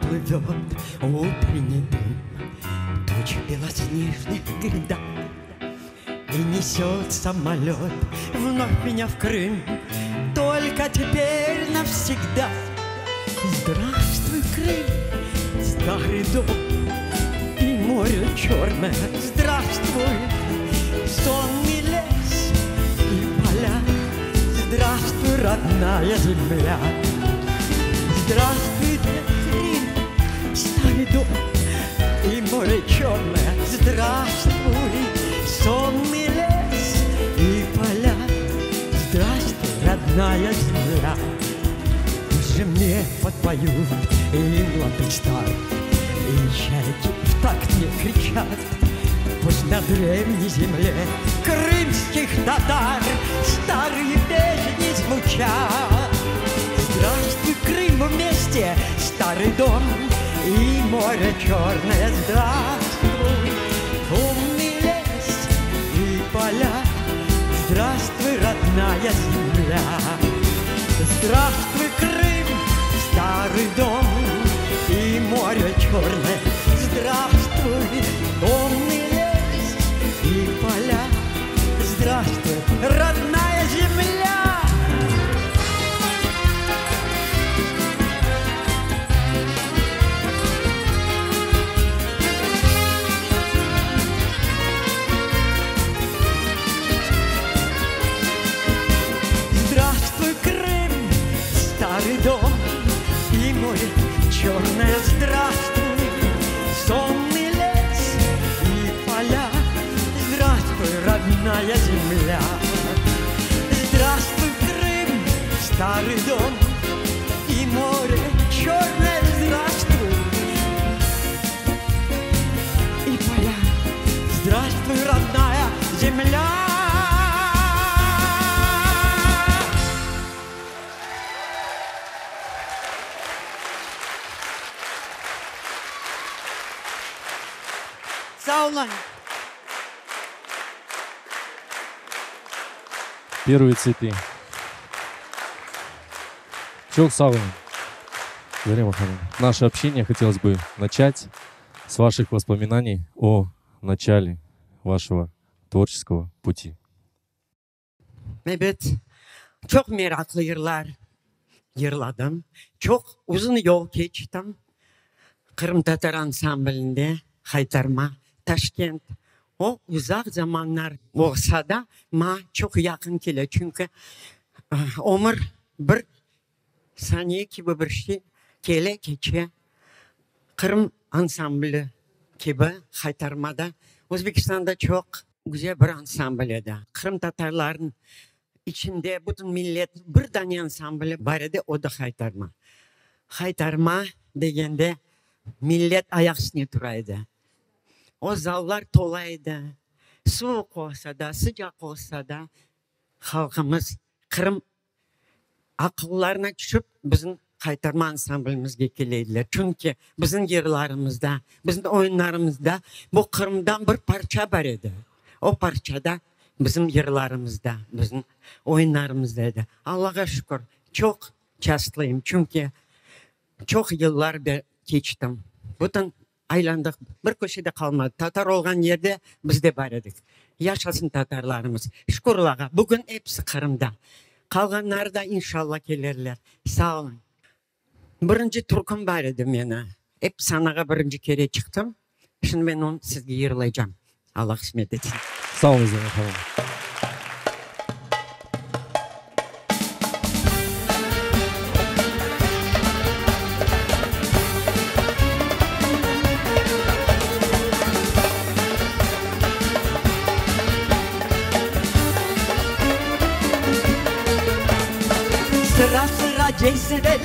плывет утренний дым, тучи белоснежных гряда, и несет самолет вновь меня в Крым, только теперь навсегда. Здравствуй, Крым, старый дом и море черное. Здравствуй, сонный лес и поля. Здравствуй, родная земля. Здравствуй, Крым, старый дом и море черное. Здравствуй, сонный лес и поля. Здравствуй, родная земля. Пусть же мне подпоют и младый стар, и чайки в такт мне кричат. Пусть на древней земле крымских татар старые песни звучат. Здравствуй, Крым, вместе старый дом и море черное. Здравствуй, умный лес и поля. Здравствуй, родная земля. Здравствуй, Крым, старый дом и море черное. Здравствуй, умный лес и поля. Здравствуй, родная земля. Здравствуй, Крым, старый дом и море черное. Здравствуй, сонный лес и поля. Здравствуй, родная земля. Здравствуй, Крым, старый дом и море черное. Здравствуй, и поля. Здравствуй, родная земля. Саулан. Первые цветы. Çok sağ olun. Наше общение хотелось бы начать с ваших воспоминаний о начале вашего tворческого pути. Evet, çok meraklı yıllar yırladım. Çok uzun yol geçtim. Kırım Tatar ansamblinde, Haytarma, Taşkent. O uzak zamanlar olsa da ma çok yakın geliyor. Çünkü ömür bir saniye gibi bir şey gele geçe. Kırım ansambli gibi Haytarma'da, Özbekistan'da çok güzel bir ansambl edi. Kırım Tatarların içinde bütün millet bir tane ansambli var idi, o da Haytarma. Haytarma degende millet ayak üstüne duraydı. O zallar tolaydı. Soğuk olsa da, sıcak olsa da halkımız Kırım akıllarına düşüp bizim Haytarma ansamblimizge keleydiler. Çünkü bizim yerlerimizde, bizim oyunlarımızda bu Kırım'dan bir parça var idi. O parçada bizim yerlerimizde, bizim oyunlarımızdaydı. Allah'a şükür çok şanslıyım. Çünkü çok yıllar geçtim. Bütün aylandık, bir köşede kalmadı. Tatar olgan yerde biz de var edik. Yaşasın Tatarlarımız. Şükür Allah'a. Bugün hepsi Kırım'da. Kalganlar da inşallah gelirler. Sağ olun. Birinci Türk'üm var idi mene. Hep sanağa birinci kere çıktım. Şimdi ben onu sizge yırlayacağım. Allah kısmet etsin. Sağ olun efendim. Sıra sıra cezveler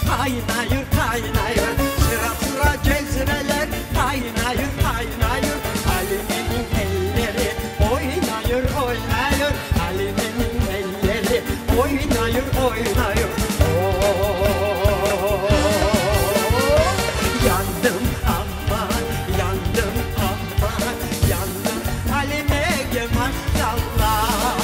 kaynayır kaynayır. Sıra sıra cezveler kaynayır kaynayır. Ali'nin elleri oynayır oynayır. Ali'nin elleri oynayır oynayır. Yandım aman yandım aman yandım. Ali'ne maşallah.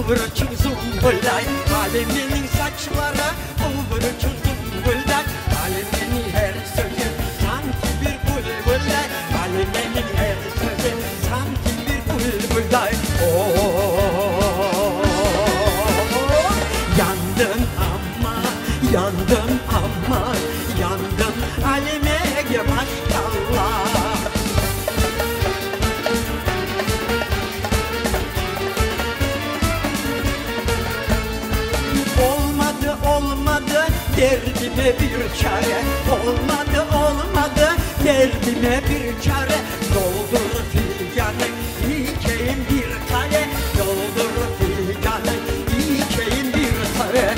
kıvırcık zumbulay Alemenin saçları kıvırcık zumbulay Alemenin her sözü sanki bir bulbulay Alemenin her sözü sanki bir bulbulay Yandım ama, yandım ama, yandım Alime'ye maşallah Olmadı derdime bir çare Olmadı derdime bir çare Doldur figanı içeyim bir kale Doldur figanı içeyim bir kale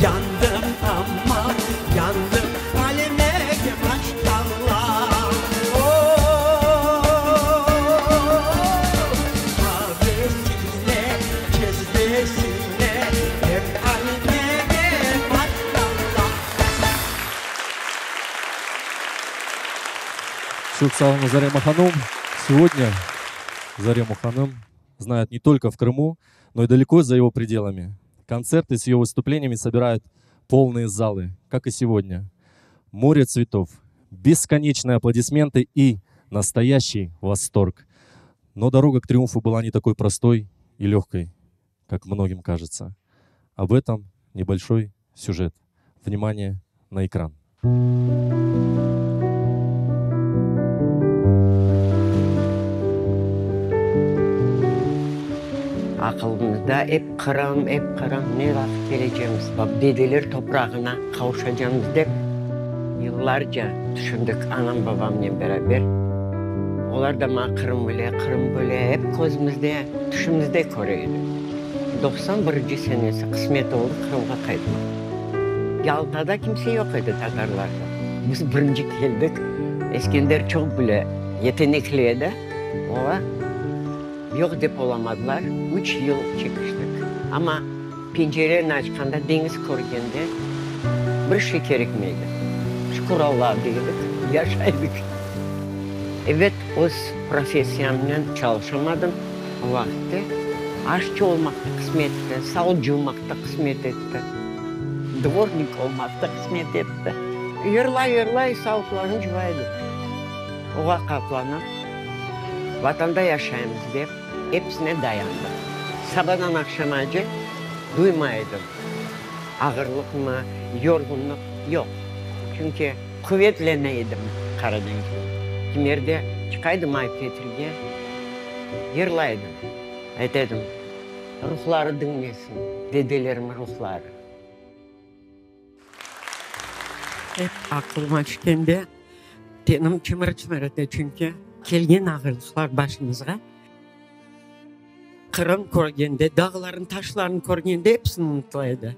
Yandım ama yandım Alime'ye maşallah Çok sağ olun, Зарема Ханум. Сегодня Зарему Ханум знают не только в Крыму, но и далеко за его пределами. Концерты с ее выступлениями собирают полные залы, как и сегодня. Море цветов, бесконечные аплодисменты и настоящий восторг. Но дорога к триумфу была не такой простой и легкой, как многим кажется. Об этом небольшой сюжет. Внимание на экран. Aklımızda hep Kırım ne vakit geleceğimiz, dedeler toprağına kavuşacağımız hep yıllarca düşündük anam babamla beraber. Onlar da Kırım böyle hep gözümüzde, düşümüzde koruyordu. 91. senesi kısmet oldu Kırım'a kaydık. Yalta'da kimse yok idi Tatarlarda. Biz birinci geldik. Eskender çok böyle yetenekliydi. Ola yok dep olamadılar. 3 yıl çekiştik. Ama pencerelerini açkanda deniz görgende bir şey gerekmeydi. Şükür Allah'a dedik, yaşaydık. Evet, o profesyonel çalışamadım o vakitte. Aşçı olmak da kısmet etti, salcı olmak da kısmet etti. Dvornik olmak da kısmet etti. Yırlay savuklarını cıvaydı. Oğa kaplanıp, vatanda yaşayımız deyip, hepsine dayandım. Sabahdan akşamacı duymaydım. Ağırlık mı, yorgunluk yok. Çünkü kuvvetleneydim Karadeniz'de. Kim yerde çıkaydım Aypetr'ge, yırlaydım. Dedim, ruhları dinlesin, dedelerimin ruhları. Hep aklıma çıkende, tenim çımır-çımırdı çünkü kelgen ağırlıklar başımızga. Kırım görgende, dağların, taşların görgende hepsini unutlaydı.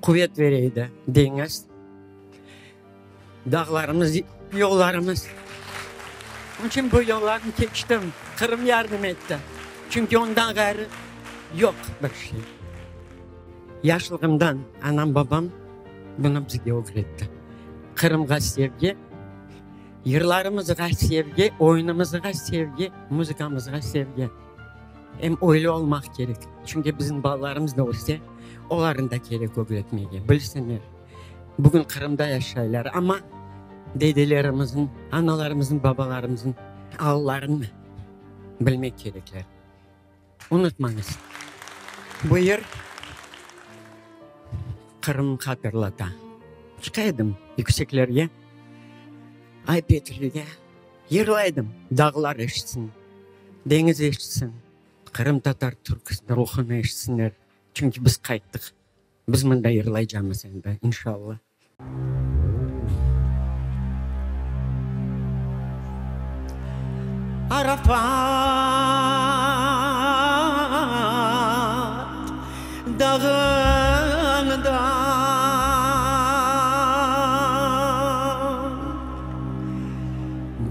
Kuvvet vereydi, deniz. Dağlarımız, yollarımız. Onun için bu yollarını geçtim, Kırım yardım etti. Çünkü ondan gayrı yok bir şey. Yaşlığımdan anam babam bunu bize öğretti. Kırım'a sevgi, yırlarımızga sevgi, oyunumuzga sevgi, müzikamızga sevgi. Hem öyle olmak gerek. Çünkü bizim bağlarımız da olsa, onların da gerek öğretmeye. Bilsinler. Bugün Kırım'da yaşayırlar ama dedelerimizin, analarımızın, babalarımızın ağlarını bilmek gerekler. Unutmayınız. Bu yer Kırım hatırlatan. Çıkaydım yükseklerge, Aypetr'ge, yırlaydım. Dağlar eşitsin, deniz eşitsin. Kırım Tatar Türk ruhunu eşitsinler. Çünkü biz kayıttık. Biz bunda yırlayacağımız ende inşallah. Arafat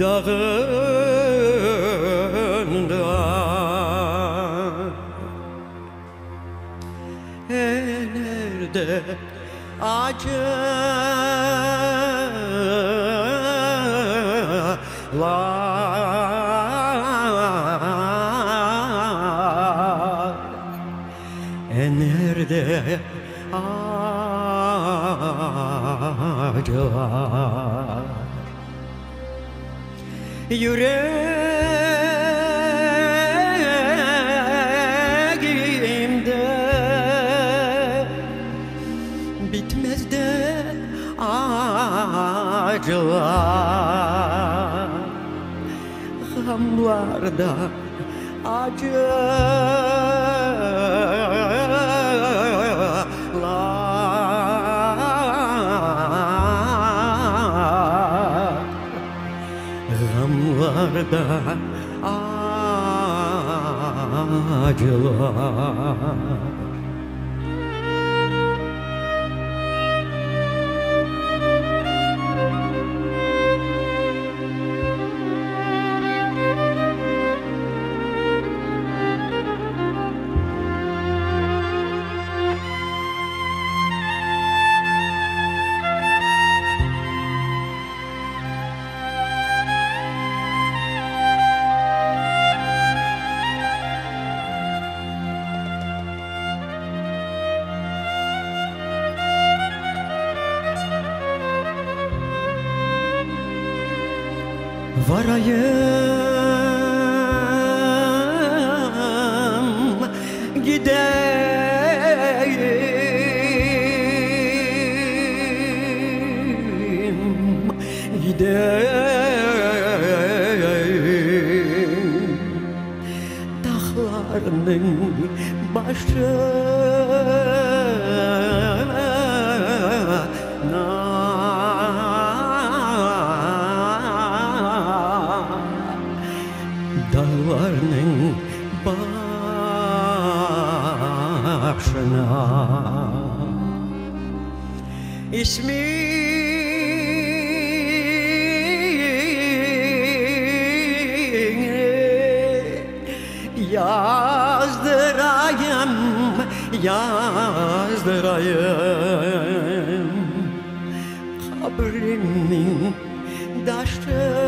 dağında nerede acılar acılar. Yüreğimde bitmez de acılar, gamlarda acılar, gamlarda acılar. Varayım gideyim, gideyim dağlarının dağlarının başına ismini yazdırayım, yazdırayım kabrimin taşına.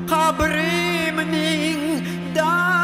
Kabrimin taşına.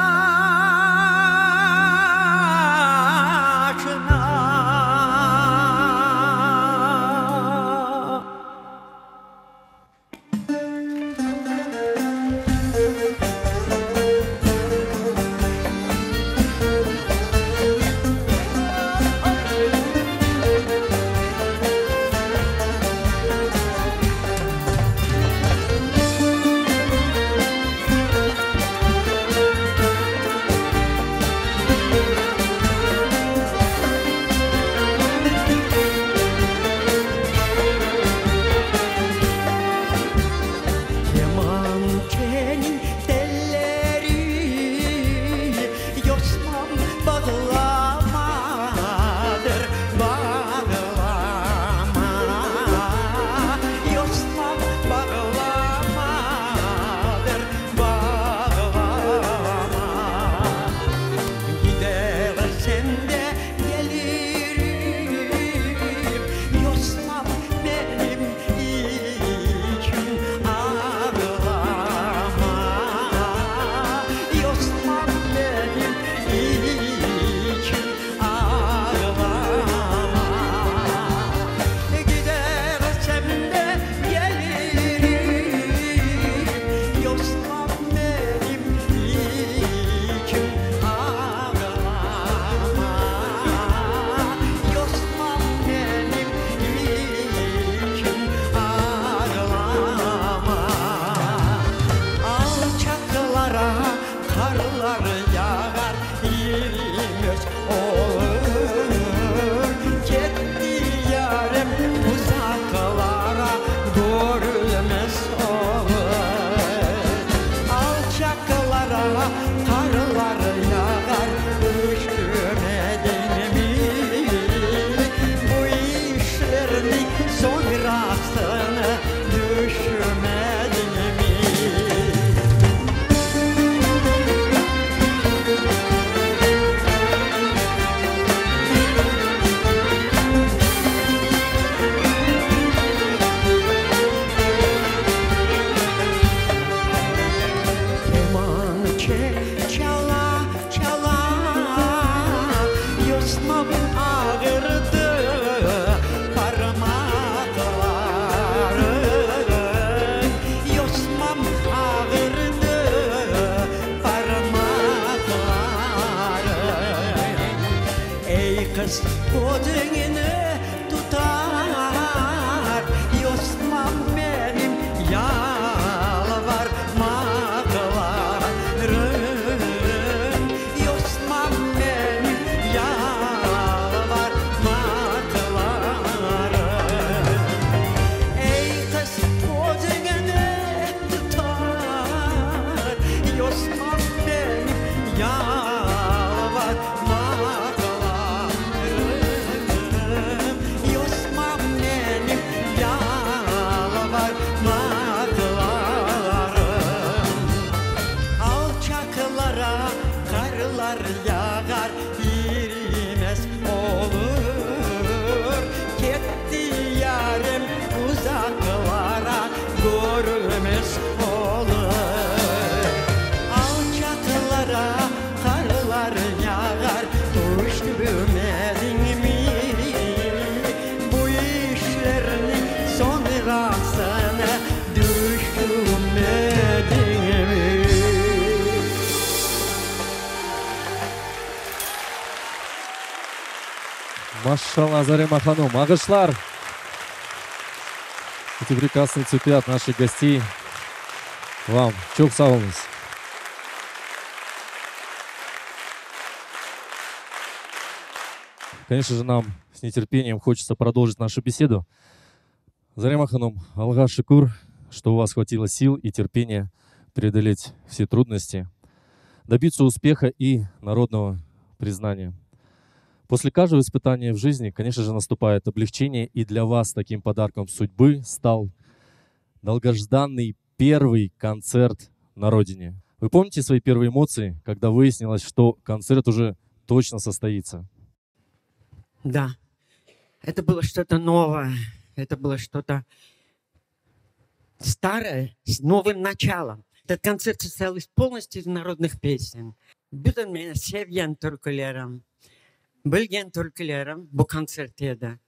kız kodunu tutar Yosmam benim yalvarmaklarım Yosmam benim yalvarmaklarım Ey kız kodunu tutar Yosmam benim yalvarmaklarım Yosmam benim yalvarmaklarım Alçaklara karlar yağar yürümez olur Gitti yarım uzaklara görmez olur Alçaklara karlar yağar düşmedin mi Bu işlerin sonrasına düşmedin mi Машалла, Зарема Ханум. Агышлар. Эти прекрасные цветы от наших гостей. Вам. Çok sağ olunuz. Конечно же, нам с нетерпением хочется продолжить нашу беседу. Зарема Ханум, Аллах шукур, что у вас хватило сил и терпения преодолеть все трудности, добиться успеха и народного признания. После каждого испытания в жизни, конечно же, наступает облегчение, и для вас таким подарком судьбы стал долгожданный первый концерт на родине. Вы помните свои первые эмоции, когда выяснилось, что концерт уже точно состоится? Да, это было что-то новое, это было что-то старое с новым началом. Этот концерт состоял полностью из народных песен. Bütün beni sevgen türkülerim, bilgen türkülerim bu konsertede.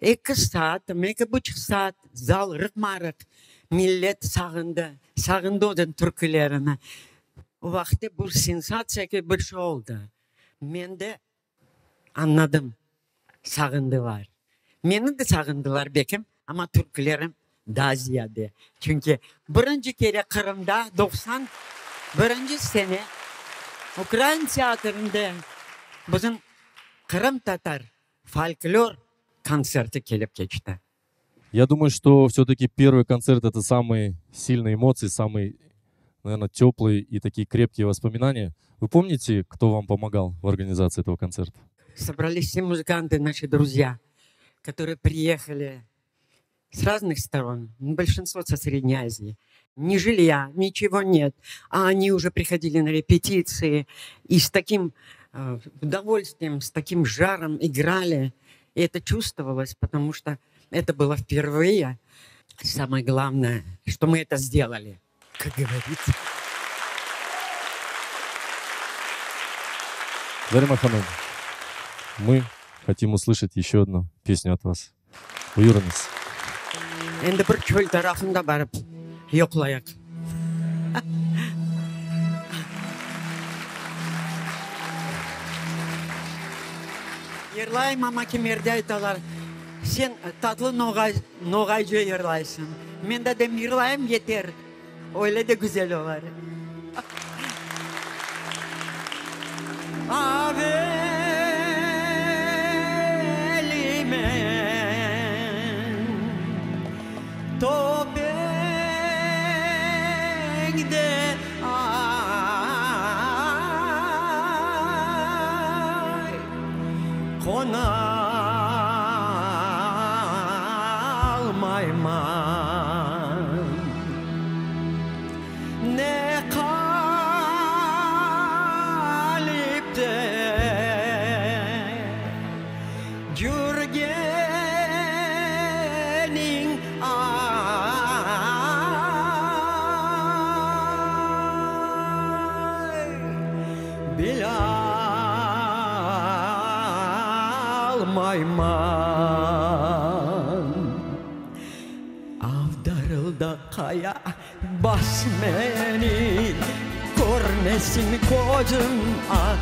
2 saat, 2,5 saat zal rıkmarık. Millet sağındı odan türkülerini. O vakti bu sensasiya gibi bir şey oldu. Ben de anladım. Sağındılar. Beni de sağındılar bekim ama türkülerim daha ziyade. Çünkü birinci kere Kırım'da 91. sene Ukrayna tiyatrında bizim Kırım Tatar folklor konserti kelip geçti. Я думаю, что все-таки первый концерт — это самые сильные эмоции, самые, наверное, теплые и такие крепкие воспоминания. Вы помните, кто вам помогал в организации этого концерта? Собрались все музыканты, наши друзья, которые приехали с разных сторон, большинство со Средней Азии. Ни жилья, ничего нет. А они уже приходили на репетиции и с таким удовольствием, с таким жаром играли. И это чувствовалось, потому что это было впервые. Самое главное, что мы это сделали, как говорится. Зарема Ханум, мы хотим услышать еще одну песню от вас. Buyurunuz. Endi bir çöl tarafında barıp yoklayak. Yırlayım ama kim yerde aytalar. Sen tatlı noğaycı yırlaysın. Ben de yırlayım yeter. Öyle de güzel olur. Topengde ay konalmayman ne kalipte jürgenin Bilal avdarılda kaya bas beni görmesin gözüm ah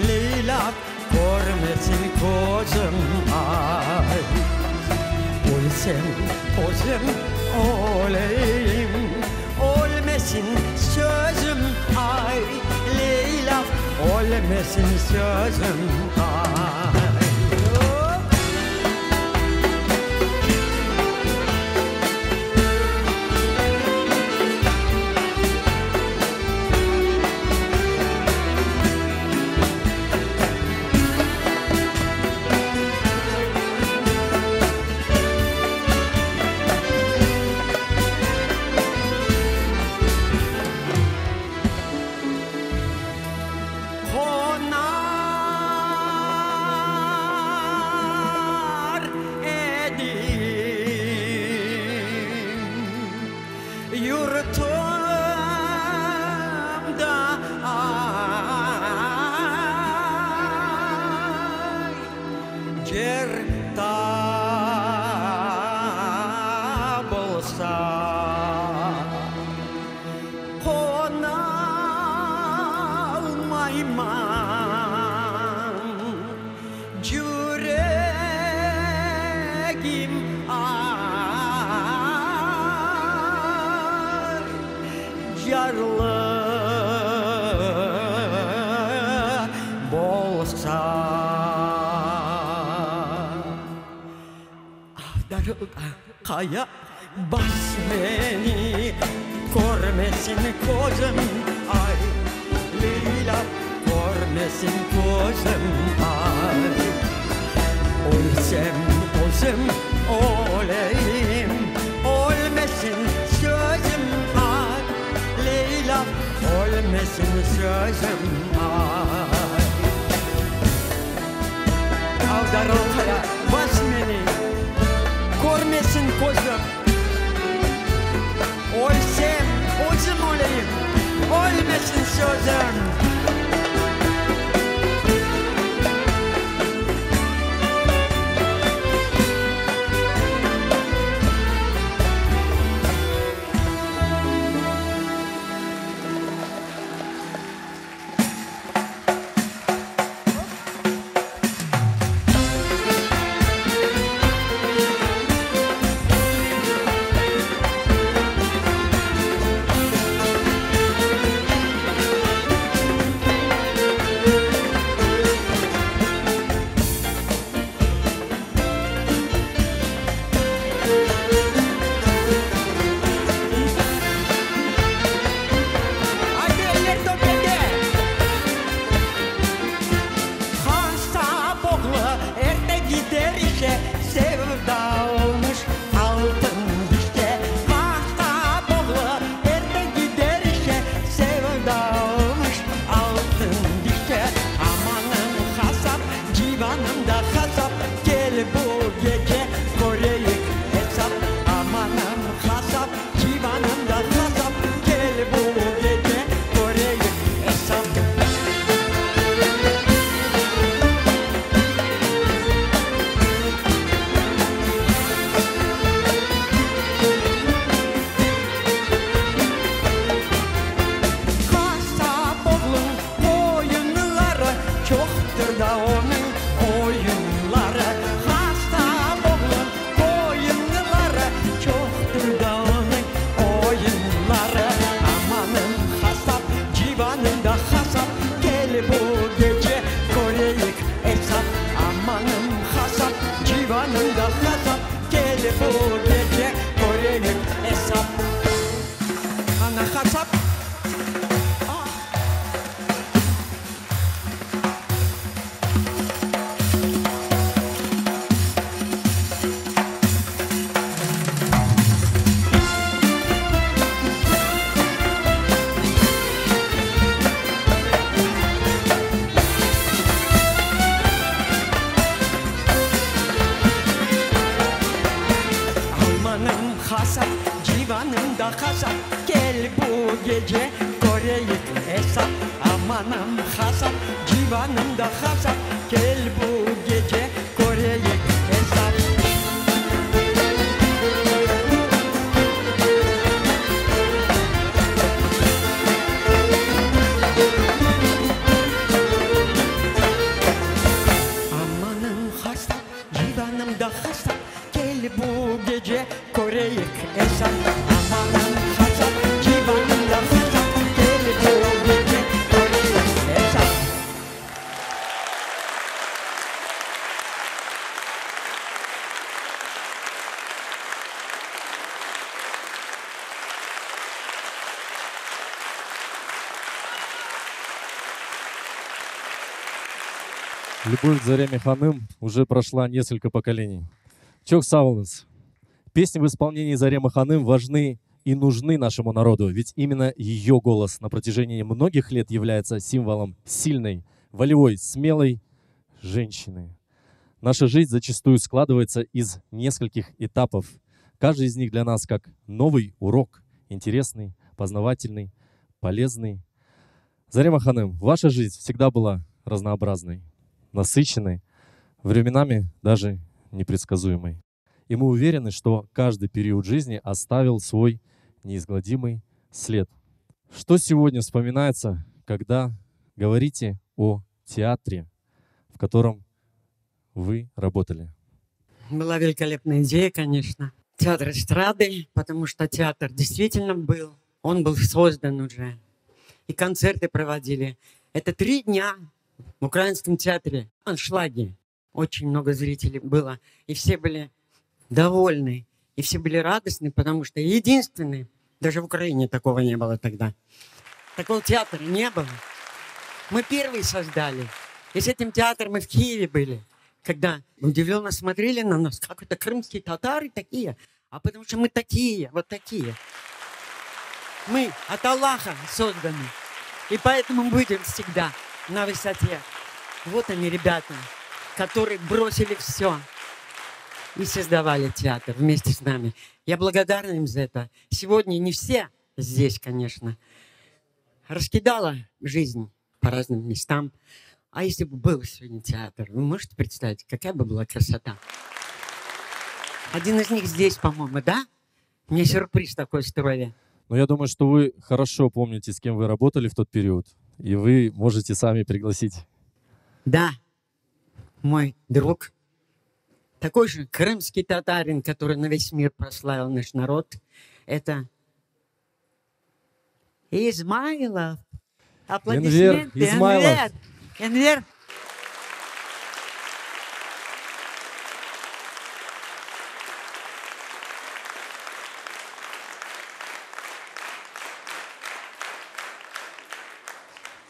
Leyla görmesin görmesin gözüm ay. Ölsem özüm olayım, ölmesin sözüm ay. Leyla ölmesin sözüm ay. Yurtumda ay certa bolsa konalmayman yüreğim ay yarlı bolsa darılda kaya bas beni görmesin gözüm ay Leyla görmesin gözüm ay ölsem özüm olayım ölmesin sözüm ay Leyla ölmesin sözüm ay Avdarıl kaya bas beni görmesin gözüm ölsem özüm olayım ölmesin sözüm kasap, civanımda kasap. Gel bu gece göreyik hesap. Amanım kasap, civanımda kasap. Gel bu gece göreyik hesap. Любовь к Зареме Ханым уже прошла несколько поколений. Çok sağ olunuz. Песни в исполнении Заремы Ханым важны и нужны нашему народу, ведь именно ее голос на протяжении многих лет является символом сильной, волевой, смелой женщины. Наша жизнь зачастую складывается из нескольких этапов. Каждый из них для нас как новый урок, интересный, познавательный, полезный. Зарема Ханым, ваша жизнь всегда была разнообразной, насыщенной, временами даже непредсказуемой. И мы уверены, что каждый период жизни оставил свой неизгладимый след. Что сегодня вспоминается, когда говорите о театре, в котором вы работали? Была великолепная идея, конечно. Театр эстрады, потому что театр действительно был. Он был создан уже. И концерты проводили. Это 3 дня в Украинском театре. Аншлаги. Очень много зрителей было. И все были довольны. И все были радостны, потому что единственный, даже в Украине такого не было тогда. Такого театра не было. Мы первые создали. И с этим театром мы в Киеве были. Когда удивленно смотрели на нас, как это крымские татары такие. А потому что мы такие, вот такие. Мы от Аллаха созданы. И поэтому будем всегда на высоте. Вот они, ребята, которые бросили все и создавали театр вместе с нами. Я благодарна им за это. Сегодня не все здесь, конечно. Раскидала жизнь по разным местам. А если бы был сегодня театр, вы можете представить, какая бы была красота? Один из них здесь, по-моему, да? Мне сюрприз такой устроили. Но я думаю, что вы хорошо помните, с кем вы работали в тот период, и вы можете сами пригласить. Да, мой друг, такой же крымский татарин, который на весь мир прославил наш народ, это Измайлов. Аплодисменты. Энвер Измайлов. Энвер.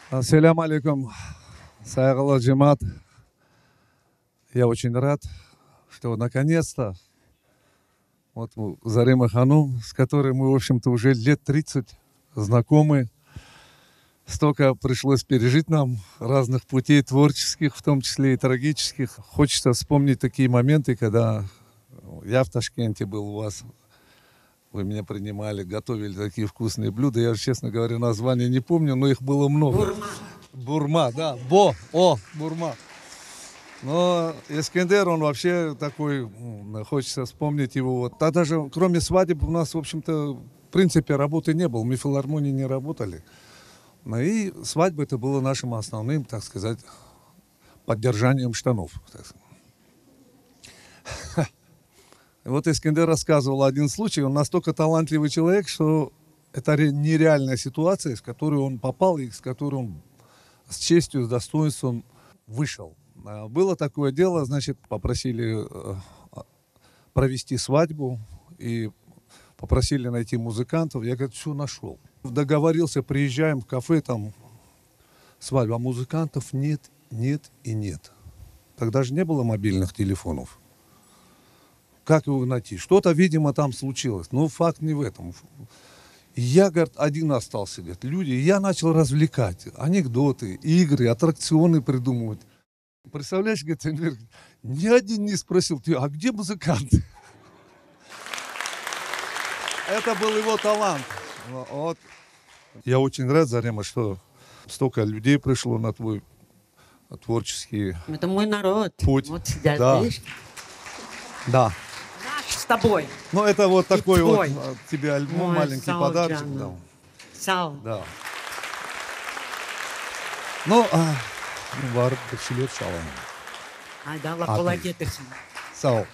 Ассаляму алейкум, сайгала джимат. Я очень рад, что наконец-то вот Зарема Ханум, с которой мы, в общем-то, уже лет 30 знакомы. Столько пришлось пережить нам разных путей творческих, в том числе и трагических. Хочется вспомнить такие моменты, когда я в Ташкенте был у вас. Вы меня принимали, готовили такие вкусные блюда. Я, честно говоря, названия не помню, но их было много. Бурма. Бурма, да. Бурма. Но Искендер, он вообще такой, хочется вспомнить его. Вот. А даже кроме свадеб у нас, в общем-то, в принципе, работы не было. Мы в филармонии не работали. Ну и свадьба это было нашим основным, так сказать, поддержанием штанов. И вот Искендер рассказывал один случай. Он настолько талантливый человек, что это нереальная ситуация, с которой он попал и с которой он с честью, с достоинством вышел. Было такое дело, значит, попросили провести свадьбу и попросили найти музыкантов. Я, говорю, все нашел. Договорился, приезжаем в кафе, там свадьба, а музыкантов нет и нет. Тогда же не было мобильных телефонов. Как его найти? Что-то, видимо, там случилось. Но факт не в этом. Я, говорит, один остался, говорит, люди. И я начал развлекать. Анекдоты, игры, аттракционы придумывать. Представляешь, говорит, ни один не спросил, а где музыканты? Это был его талант. Вот. Я очень рад, Зарема, что столько людей пришло на твой творческий Это мой народ. путь. Вот сидят, Да. видишь? Да. Наш с тобой. Ну, это вот такой вот твой. тебе альбом, Мой маленький Сао подарочек. Джану. Да. Сау. Да. Ну, var kişiler çalan. Haydi Allah Abi. kolay getirsin. Sağ ol.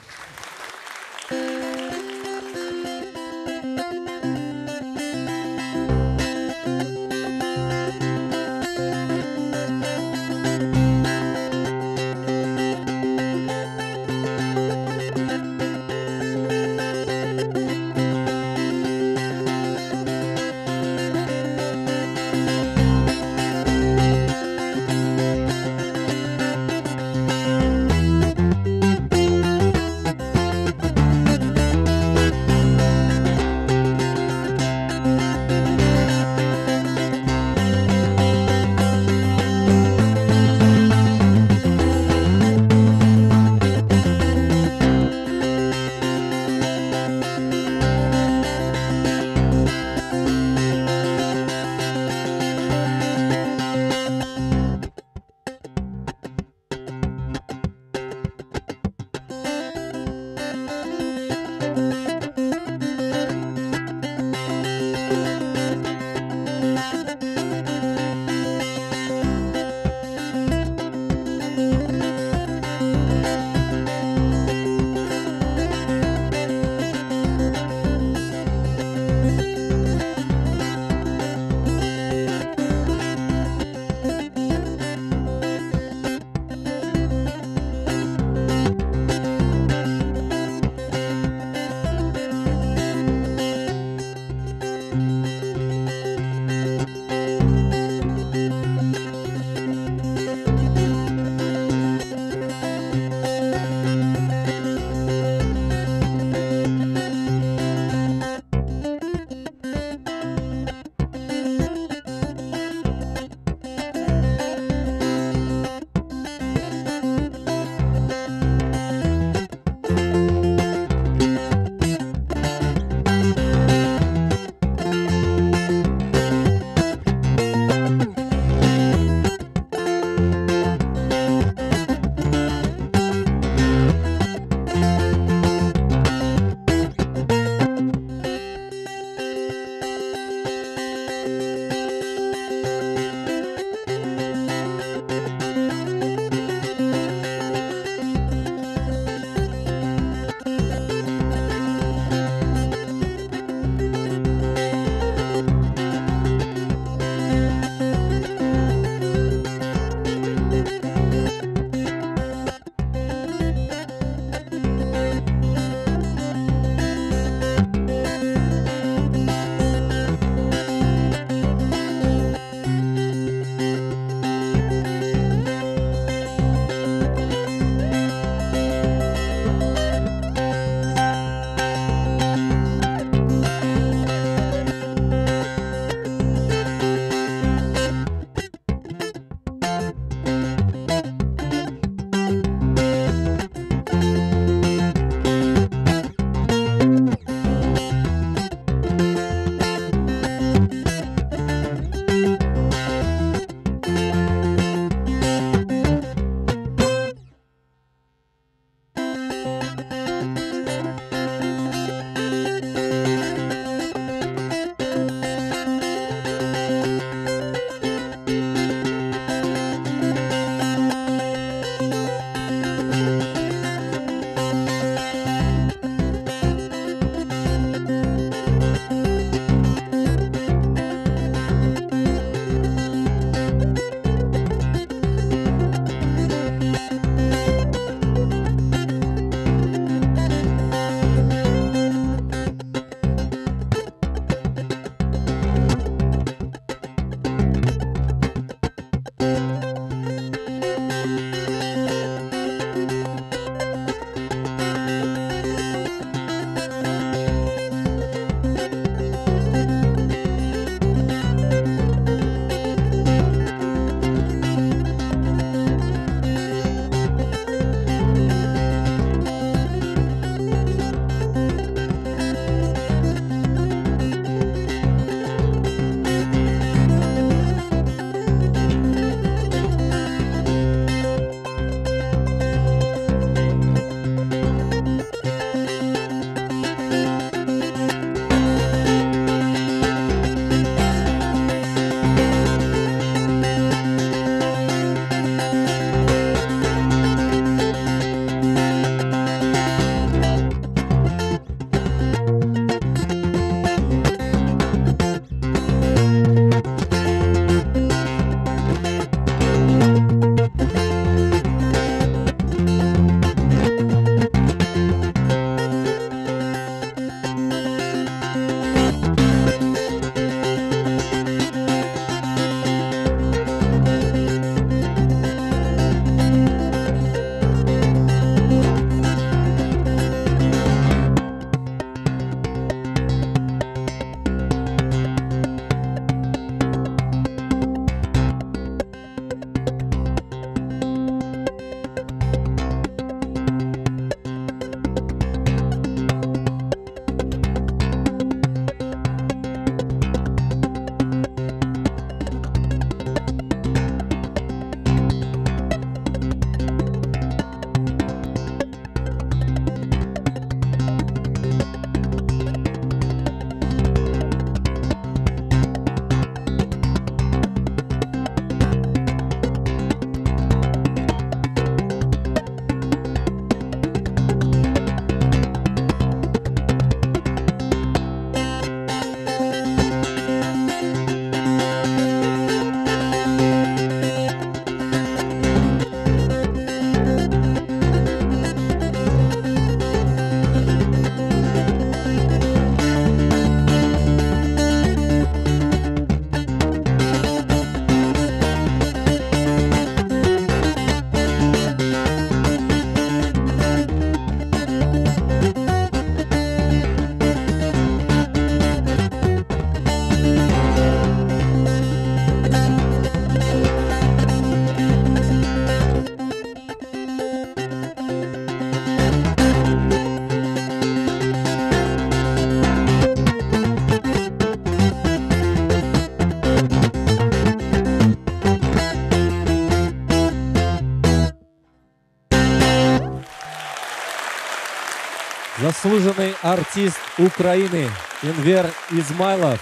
заслуженный артист Украины Энвер Измайлов.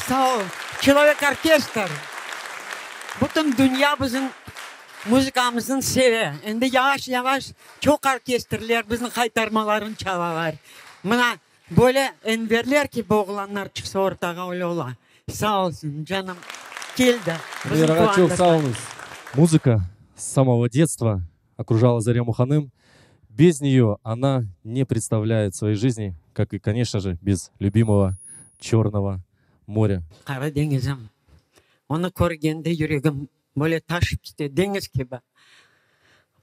Sağ ol. Человек оркестр. Bütün dünya bizim müzikamızın sever. Endi yavaş yavaş çok orkestrler bizim kaytarmalarını çalarlar. Mına böyle enverler ki boğulanlar çıksa ortaga öyle ola. Sağ olsun canım. Келді. Энвер çok sağ olunuz. Музыка с самого детства окружала Зарему Ханым. Без нее она не представляет своей жизни, как и, конечно же, без любимого Черного моря. Қара деңізім. Оны көргенде жүрегім böyle taşıp gitti. Deniz gibi.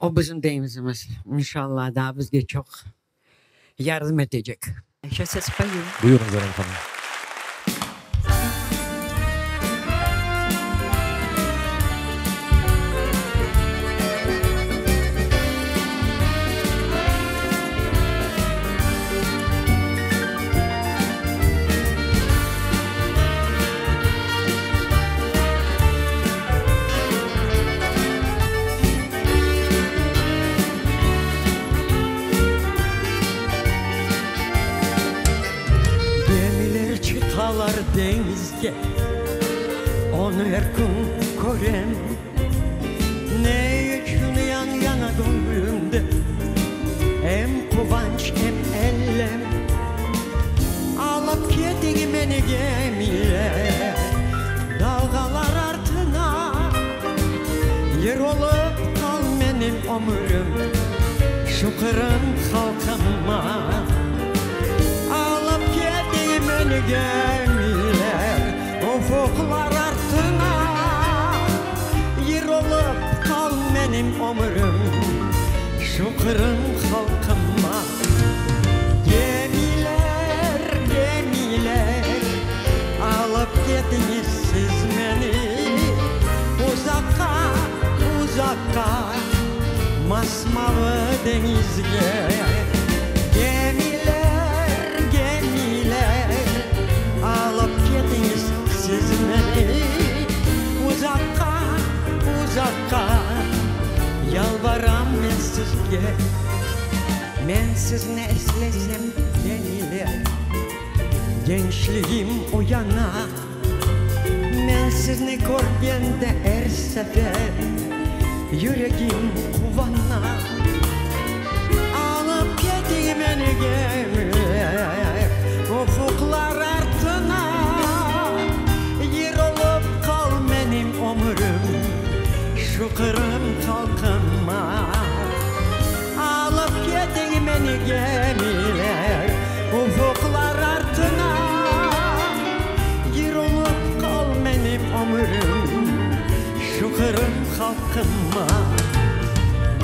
O bizim denizimiz. İnşallah daha bizge çok yardım edecek. Сейчас я спою. Buyurun Zarem Hanım. Denizge onu her gün görem ne için yan yana gönlümde hem kıvanç hem ellem alıp gitti beni gemiler dalgalar ardına yer olup kal benim ömrüm şükürüm halkıma alıp gitti beni gemiler ufuklar ardına yer olup kal benim ömrüm şükürüm halkıma gemiler gemiler alıp gittiniz siz beni uzakka uzakka masmavi denizge gemiler gemiler alıp gittiniz siz beni uzakka uzakka yalvaram ben sizge men sizni eslesem deniler gençliğim uyana men sizni görgende her sefer yüreğim kuvana alıp gitti beni gemiler ufuklar ardına yer olup kal benim ömrüm şükürüm halkıma alıp gitti beni gemiler ufuklar ardına yer olup kal benim ömrüm şükürüm halkıma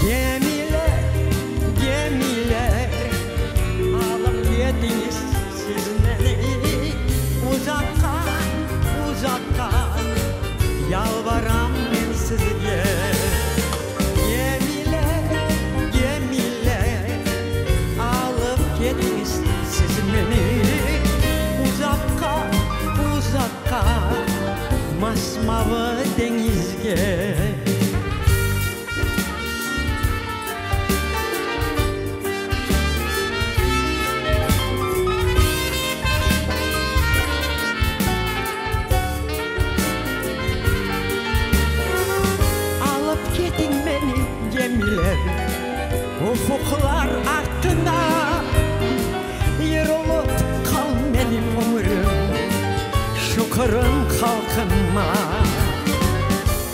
gemiler gemiler alıp gittiniz siz beni uzakka uzakka yalvaram ben sizge gemiler gemiler alıp gittiniz siz beni uzakka uzakka masmavi denizge alıp gittin beni gemiler ufuklar ardına yer olup kal benim ömrüm şükürüm halkıma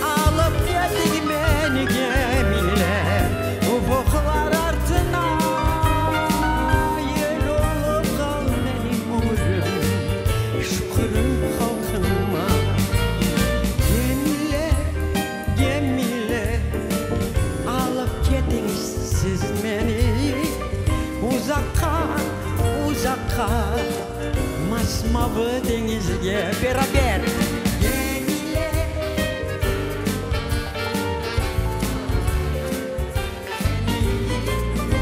alıp gittin beni gemiler ufuklar ardına yer olup kal benim ömrüm şükürüm halkıma gemiler gemiler alıp gittiniz siz beni uzakka uzakka masmavi denizge beraber gemiler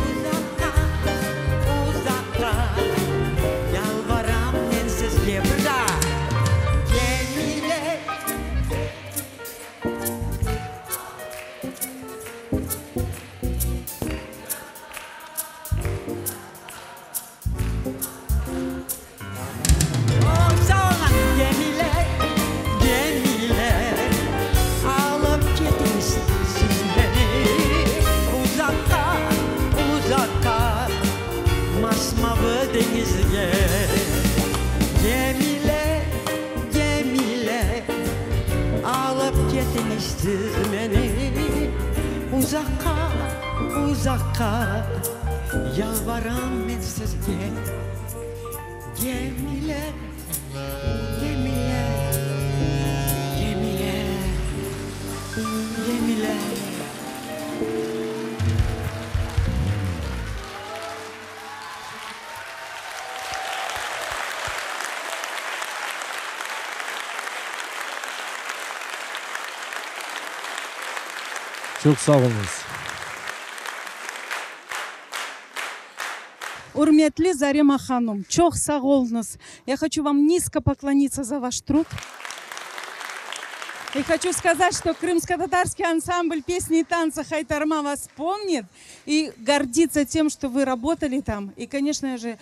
uzakka uzakka yalvaram ben sizge bir daha gemiler Uzakka, uzakka yalvaram ben sizge. Gemiler, gemiler, gemiler, gemiler. Çok sağ olunuz. Урметли Зарема Ханум, чох сағолныз. Я хочу вам низко поклониться за ваш труд. И хочу сказать, что крымско-татарский ансамбль песни и танца Хайтарма вас помнит и гордится тем, что вы работали там. И, конечно же,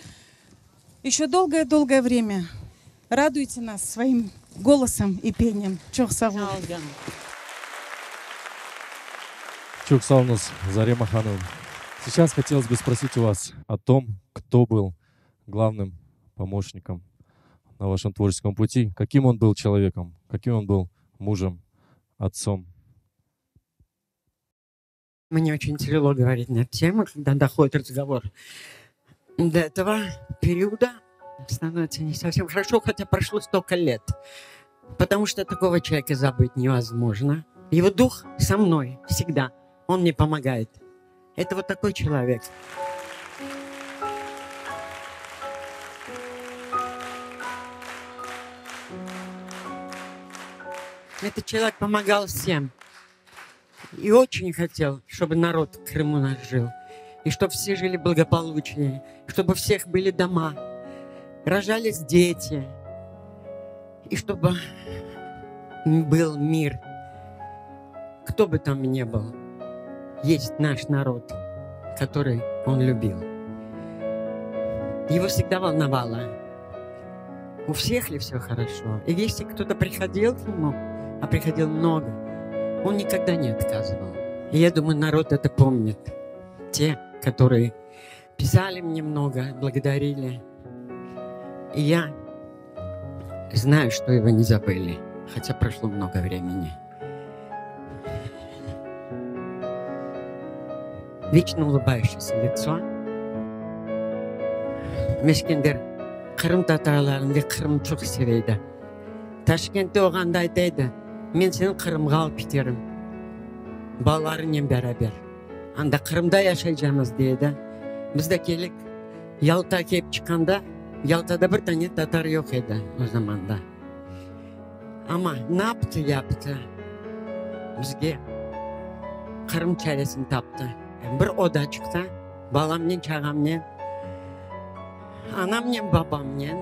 еще долгое-долгое время радуйте нас своим голосом и пением. Чох сағол. Çok sağ olunuz, Зарема Ханум. Сейчас хотелось бы спросить у вас о том, кто был главным помощником на вашем творческом пути, каким он был человеком, каким он был мужем, отцом. Мне очень тяжело говорить на эту тему, когда доходит разговор до этого периода. Становится не совсем хорошо, хотя прошло столько лет. Потому что такого человека забыть невозможно. Его дух со мной всегда. Он мне помогает. Это вот такой человек. Этот человек помогал всем. И очень хотел, чтобы народ в Крыму наш жил. И чтобы все жили благополучнее. Чтобы у всех были дома. Рожались дети. И чтобы был мир. Кто бы там ни был. Есть наш народ, который он любил. Его всегда волновало, у всех ли все хорошо. И если кто-то приходил к нему, а приходил много, он никогда не отказывал. И я думаю, народ это помнит. Те, которые писали мне много, благодарили. И я знаю, что его не забыли, хотя прошло много времени. Вечно улыбающееся лицо. Мескендер Крым татарларында Крым çok sevейді. Ташкентте оғанда айтайды, мен сені Крымға алып кетерім. Балаларыңмен бәрабер. Анда Крымда яшайжамыз дейді. Біз де келік Ялта келіп шыққанда, Ялтада бір тәне татар жоқ еді о заманда. Ама напты, бізге Крым чәресін тапты. Бір ода шықты, баламмен, шағаммен, анаммен, бабаммен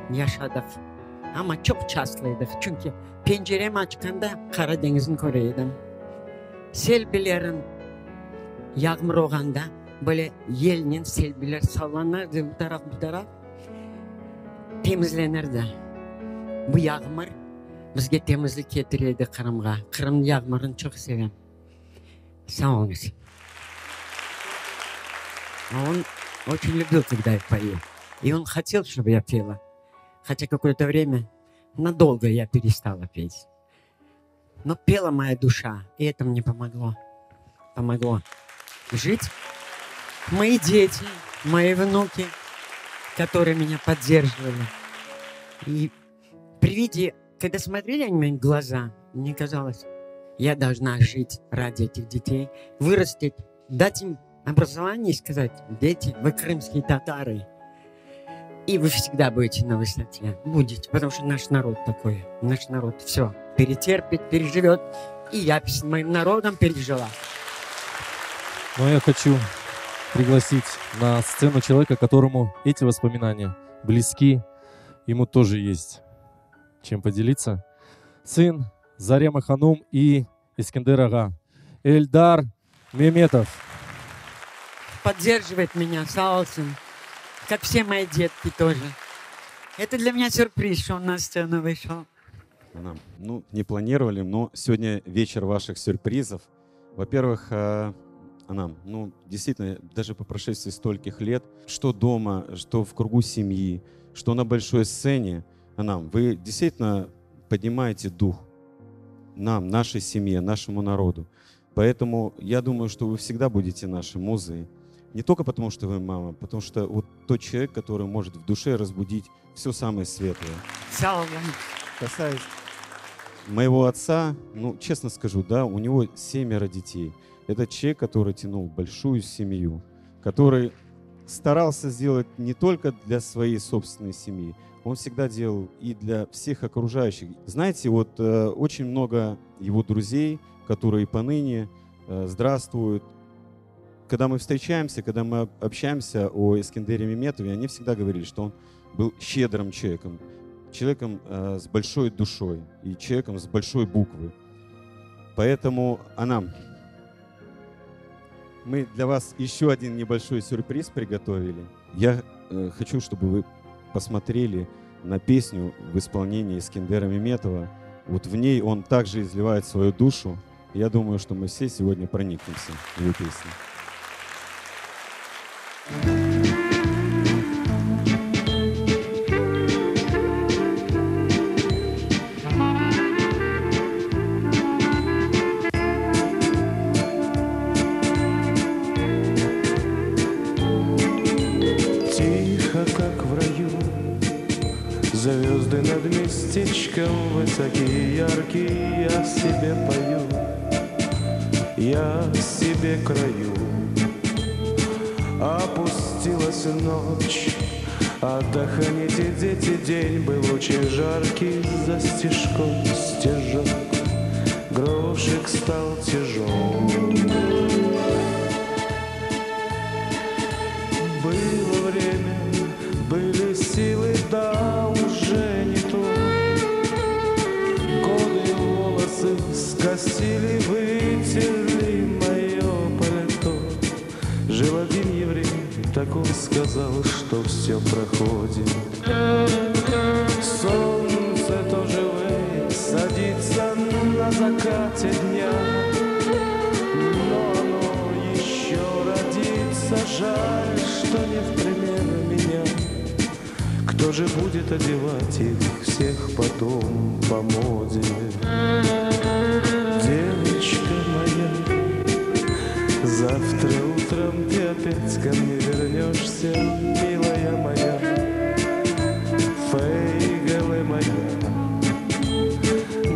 yaşadık. Ama çok şanslıydık. Çünkü penceremi açkanda Karadeniz'in көрейдім. Selbilerin yağmur oğanda böyle елінен selbiler sallanırdı bu taraf. Temizlenirdi. Bu yağmur бізге temizlik getirеді Kırımға. Kırım yağmurunu çok sevem. Sağ olunuz. А он очень любил, когда я пою. И он хотел, чтобы я пела. Хотя какое-то время, надолго я перестала петь. Но пела моя душа, и это мне помогло. Помогло жить. Мои дети, мои внуки, которые меня поддерживали. И при виде, когда смотрели они в мои глаза, мне казалось, я должна жить ради этих детей, вырастить, дать им образование и сказать: дети, вы крымские татары, и вы всегда будете на высоте. Будете, потому что наш народ такой. Наш народ все перетерпит, переживет. И я с моим народом пережила. Но я хочу пригласить на сцену человека, которому эти воспоминания близки. Ему тоже есть чем поделиться. Сын Зарема Ханум и Искендер Ага. Эльдар Меметов. Поддерживает меня Саулсон, как все мои детки тоже. Это для меня сюрприз, что он на сцену вышел. Ну, не планировали, но сегодня вечер ваших сюрпризов. Во-первых, Анам, ну, действительно, даже по прошествии стольких лет, что дома, что в кругу семьи, что на большой сцене, Анам, вы действительно поднимаете дух нам, нашей семье, нашему народу. Поэтому я думаю, что вы всегда будете нашей музой. Не только потому, что вы мама, потому что вот тот человек, который может в душе разбудить все самое светлое. Слава вам. Касаясь моего отца, ну, честно скажу, да, у него 7 детей. Это человек, который тянул большую семью, который старался сделать не только для своей собственной семьи, он всегда делал и для всех окружающих. Знаете, вот очень много его друзей, которые поныне здравствуют. Когда мы встречаемся, когда мы общаемся о Искендере Меметове, они всегда говорили, что он был щедрым человеком, человеком с большой душой и человеком с большой буквы. Поэтому, Анам, мы для вас еще один небольшой сюрприз приготовили. Я хочу, чтобы вы посмотрели на песню в исполнении Искендера Меметова. Вот в ней он также изливает свою душу. Я думаю, что мы все сегодня проникнемся в его песню. Звезды над местечком высокие, яркие, я себе пою, я себе краю. Опустилась ночь, отдохните, дети, день был очень жаркий, за стежком стежок, грошек стал тяжел. Было время, были силы, да уже не то. Годы волосы скосили, вытерли мое пальто. Жил один еврей, так он сказал, что все проходит. Солнце тоже садится на закате дня, но оно еще родится, жаль, что не в пример меня. Кто же будет одевать их всех потом по моде? Девочка моя, завтра утром ты опять ко мне вернешься, милая моя, фейгалы моя,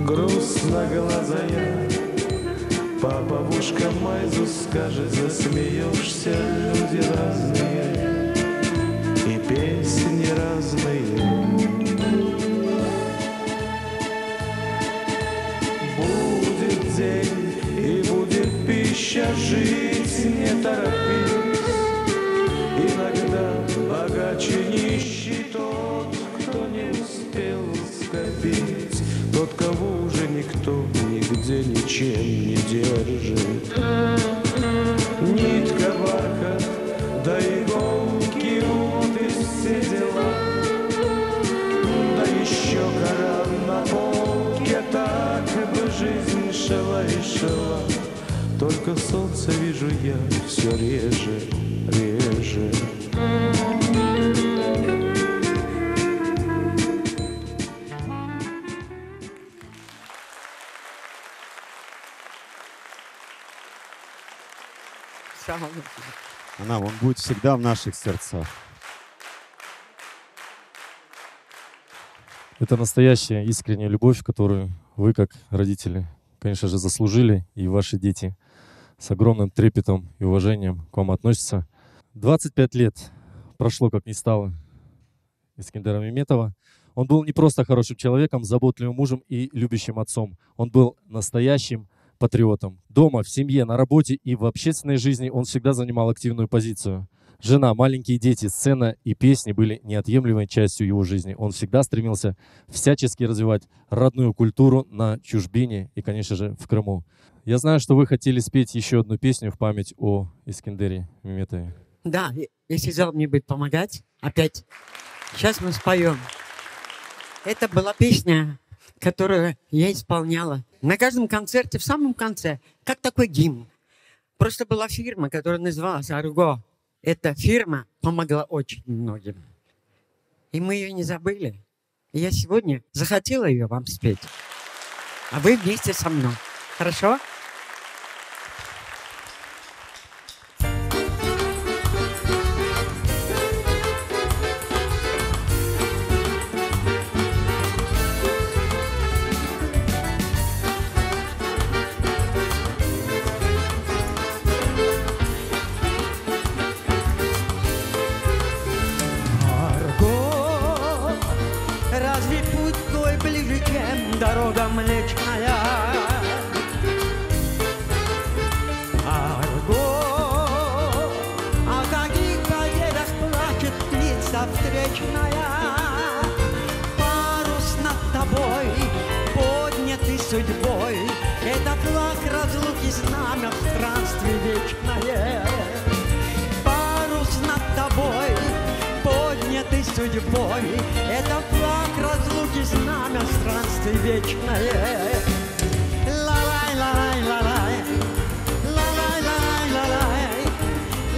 грустноглазая. Папа-бушка Майзу скажет, засмеешься, люди разные и песни разные. Будет день и будет пища, жить не торопись. Иногда богаче нищий тот, кто не успел скопить, тот, кого уже никто нигде ничем не держит. Нитка, бархат, да иголки, вот и все дела. Да еще Коран на полке, так бы жизнь шла и шла. Только солнце вижу я все реже, реже. Она, он будет всегда в наших сердцах. Это настоящая искренняя любовь, которую вы, как родители, конечно же, заслужили, и ваши дети с огромным трепетом и уважением к вам относятся. 25 лет прошло, как не стало Искендера Меметова. Он был не просто хорошим человеком, заботливым мужем и любящим отцом. Он был настоящим патриотом. Дома, в семье, на работе и в общественной жизни он всегда занимал активную позицию. Жена, маленькие дети, сцена и песни были неотъемлемой частью его жизни. Он всегда стремился всячески развивать родную культуру на чужбине и, конечно же, в Крыму. Я знаю, что вы хотели спеть еще одну песню в память о Искендере Меметове. Да, если зал мне будет помогать, опять. Сейчас мы споем. Это была песня, которую я исполняла на каждом концерте, в самом конце, как такой гимн. Просто была фирма, которая называлась «Арго». Эта фирма помогла очень многим. И мы ее не забыли. И я сегодня захотела ее вам спеть. А вы вместе со мной. Хорошо? судьбой. Это флаг разлуки, знамя странствий вечное. Ла-лай, ла-лай, ла-лай. Ла-лай, ла-лай, ла-лай.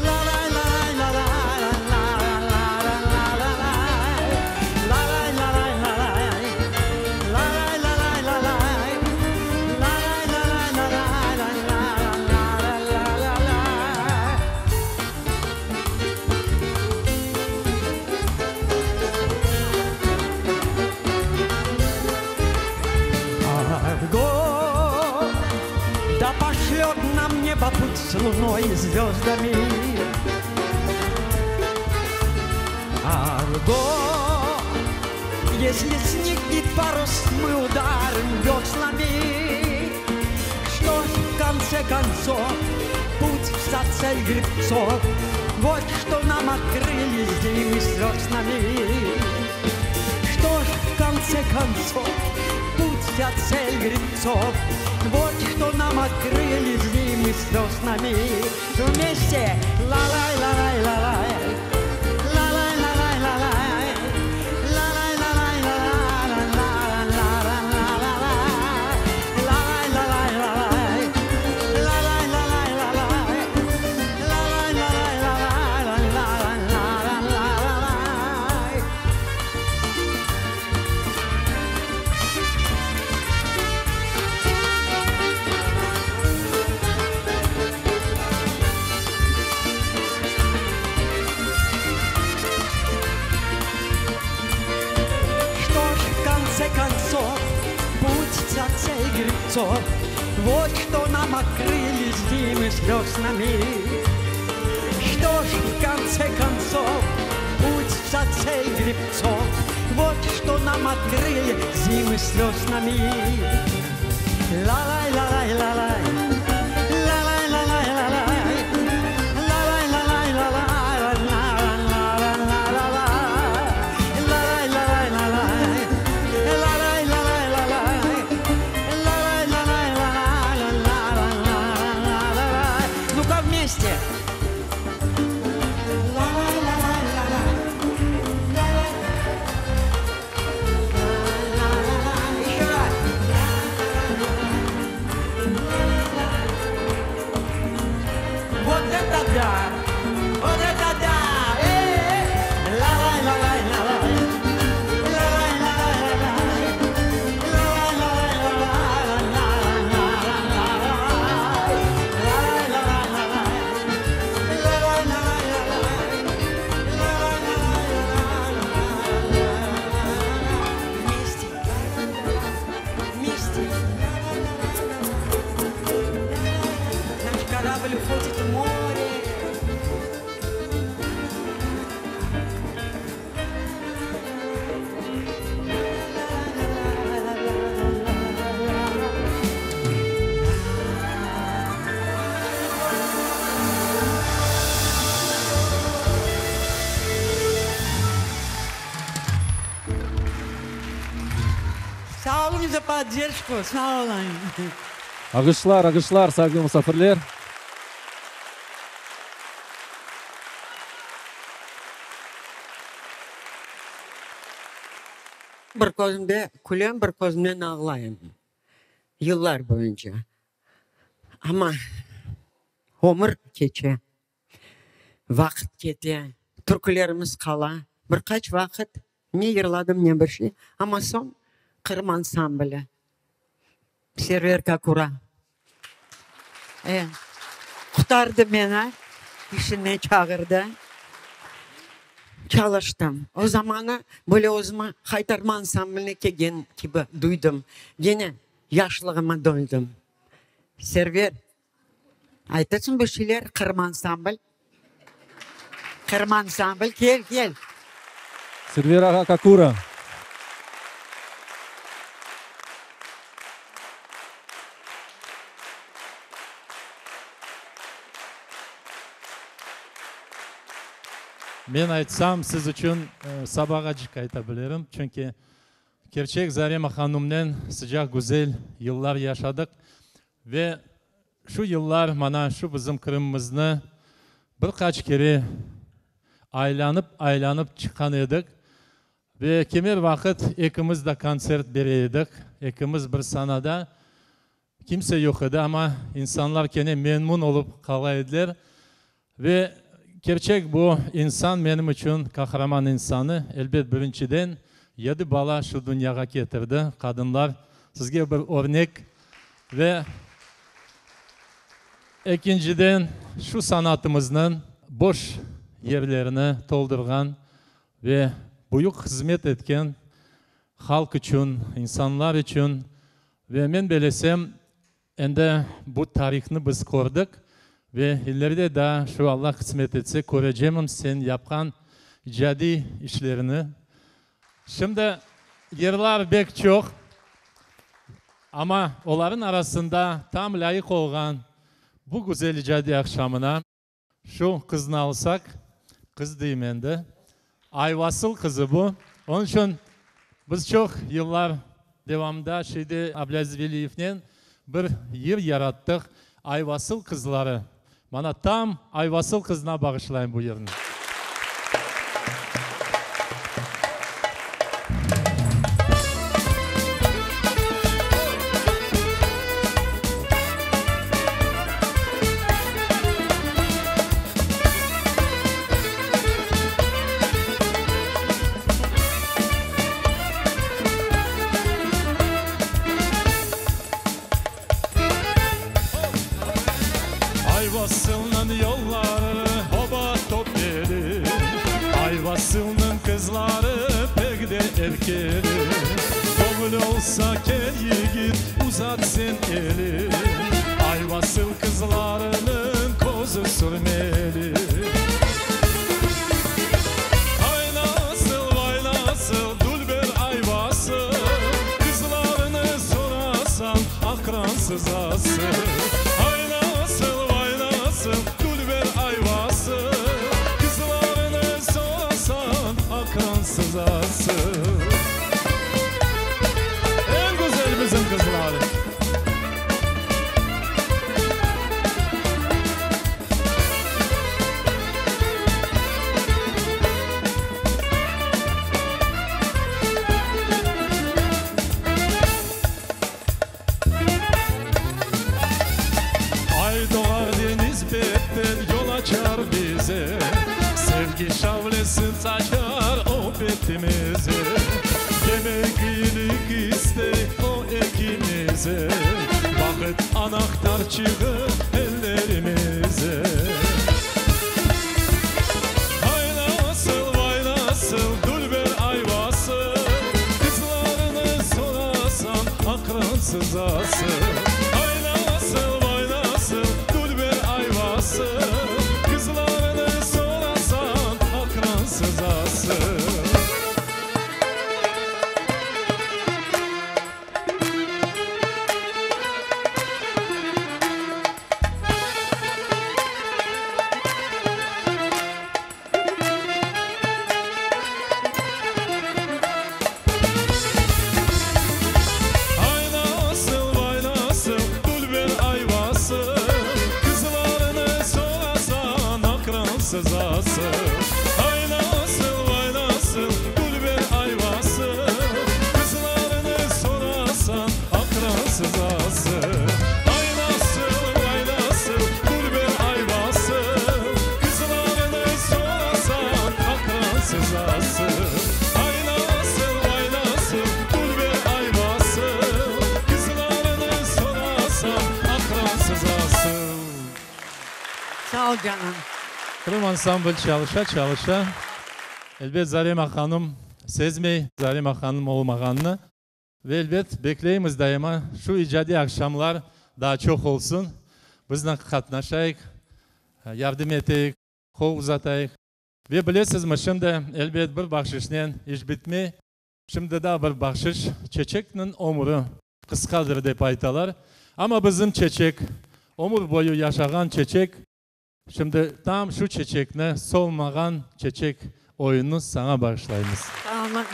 Ла-лай, ла-лай, ла-лай. Ла-лай, ла-лай, ла-лай. Ла-лай, ла-лай, ла-лай. Ла-лай, ла-лай, ла-лай. Арго, да пошлет нам небо путь с луной и звездами. Арго, если сникнет парус, мы ударим веслами. Что ж, в конце концов, путь за цель гребцов. Вот что нам открыли зимы с веснами. Что ж, в конце концов, путь за цель гребцов. Вот что нам открыли зимы с веснами. Вместе ла-лай, ла-лай, ла-лай. Ла-лай, ла-лай, ла-лай. Ла-лай, ла-лай, ла-лай, ла-лай. Ла-лай, ла-лай, ла-лай. Ла-лай, ла-лай, ла-лай. Ла-лай, ла-лай, ла-лай. Что ж, в конце концов, путь за цель гребцов. Вот что нам открыли зимы с веснами. Что ж, в конце концов, путь за цель гребцов. Вот что нам открыли зимы с веснами. Ла-лай, ла-лай, ла-лай. Ла-лай, ла-лай, ла-лай. Ла-лай, ла-лай, ла-лай. Ла-лай, ла-лай, ла-лай. Ла-лай, ла-лай, ла-лай. Ла-лай, ла-лай, ла-лай. Ну-ка вместе. Ла-лай, ла-лай, ла-лай. Еще раз. Вот это да! Вот это да! Ла-лай, ла-лай, ла-лай. Ла-лай, ла-лай, ла-лай. Ла-лай, ла-лай, ла-лай. Ла-лай, ла-лай, ла-лай. Ла-лай, ла-лай, ла-лай. Ла-лай, ла-лай, ла-лай. Вместе. Вместе. Наш корабль уходит в море. Sağ olun за поддержку. Sağ olun. Агышлар, сагым сафырлер. Bir көзімде күлем, бір көзімнен ağlayım. Yıllar boyunca. Ama өмір кече. Вақыт кете. Түркілеріміз қала. Бірқач вақыт не йырладым, не бір şey. Ama соң Қырым ансамблі. Сервер Какура. Құтарды мені. İşine çağırdı. Çalıştım. O zamanı böyle özüme Haytarma ansambline kelgen gibi duydum. Yine yaşlığıma doydum. Server, aytasın bu şeyler Kırım ansambl. Kırım ansambl, gel. Сервер Ага Какура. Мен айтсам, сіз үшін сабаға жік айта білерім. Çünkü Gerçek Zarema Hanım'la sıcak güzel yıllar yaşadık. Ve şu yıllar mana şu bizim Kırım'ımızını birkaç kere aylanıp çıkan edik. Ve kemer vakit ikimiz de konser veriyorduk. İkimiz bir sanada. Kimse yok idi ama insanlar gene memnun olup kalaydılar. Ve gerçek bu insan benim için kahraman insanı. Elbet birinciden 7 bala şu dünyaya getirdi. Kadınlar sizge bir örnek. Ve ikinciden şu sanatımızın boş yerlerini doldurgan ve büyük hizmet etken halk için, insanlar için ve ben belesem ende bu tarihini biz gördük ve ileride de şu Allah kısmet etse göreceğim sen yapkan icadi işlerini. Şimdi yerler pek çok ama onların arasında tam layık olan bu güzel icadi akşamına şu kızını alsak, kız diyeyim ben de, Ayvasıl kızı bu. Onun için biz çok yıllar devamında Abdülaziz Veliyev'den bir yer yarattık. Ayvasıl kızları. Bana tam Ayvasıl kızına bağışlayın bu yerini. Ayvasıl'ın yolları hoba top yeri, Ayvasıl'ın kızları pek de erkeri. Kabul olsa gel yiğit uzat sen eli, Ayvasıl kızlarının kozu sürmeli. Ay nasıl vay nasıl dulber Ayvasıl, kızlarını sorasan akransız asıl. Dulber Ayvası, kızlarını sorsan akransız asıl. En güzel bizim kızlar. Yol açar bize, sevgi şavlesi saçar o betimize. Demek iyilik iste o ekimize, vakit anahtar çıkır ellerimize. Hay nasıl vay nasıl dulber Ayvası, kızlarını sorasan akransız asıl. Kızlarını sorasan akransız asıl. Ay nasıl vay nasıl dulber Ayvası, akransız asıl. Ay nasıl vay nasıl dulber Ayvası, kızlarını sorasan akransız asıl. Ay nasıl vay nasıl dulber Ayvası, kızlarını sorasan akransız asıl. Ay nasıl vay nasıl dulber Ayvası, kızlarını sorasan akransız asıl. Sağ ol canım. Kırım ansambl çalışa elbet Zarema Hanım sezmey Zarema Hanım olmağını ve elbet bekleyimiz daima şu icadi akşamlar daha çok olsun. Bizden katnaşayık, yardım eteyik, kol uzatayık ve bilesizmi şimdi elbet bir bahşişten iş bitmey. Şimdi de bir bahşiş çiçeknin ömrü kıskadır dep aytalar. Ama bizim çiçek, ömür boyu yaşagan çiçek. Şimdi tam şu çiçekne solmagan çiçek oyunu sana bağışlayınız. Tamam.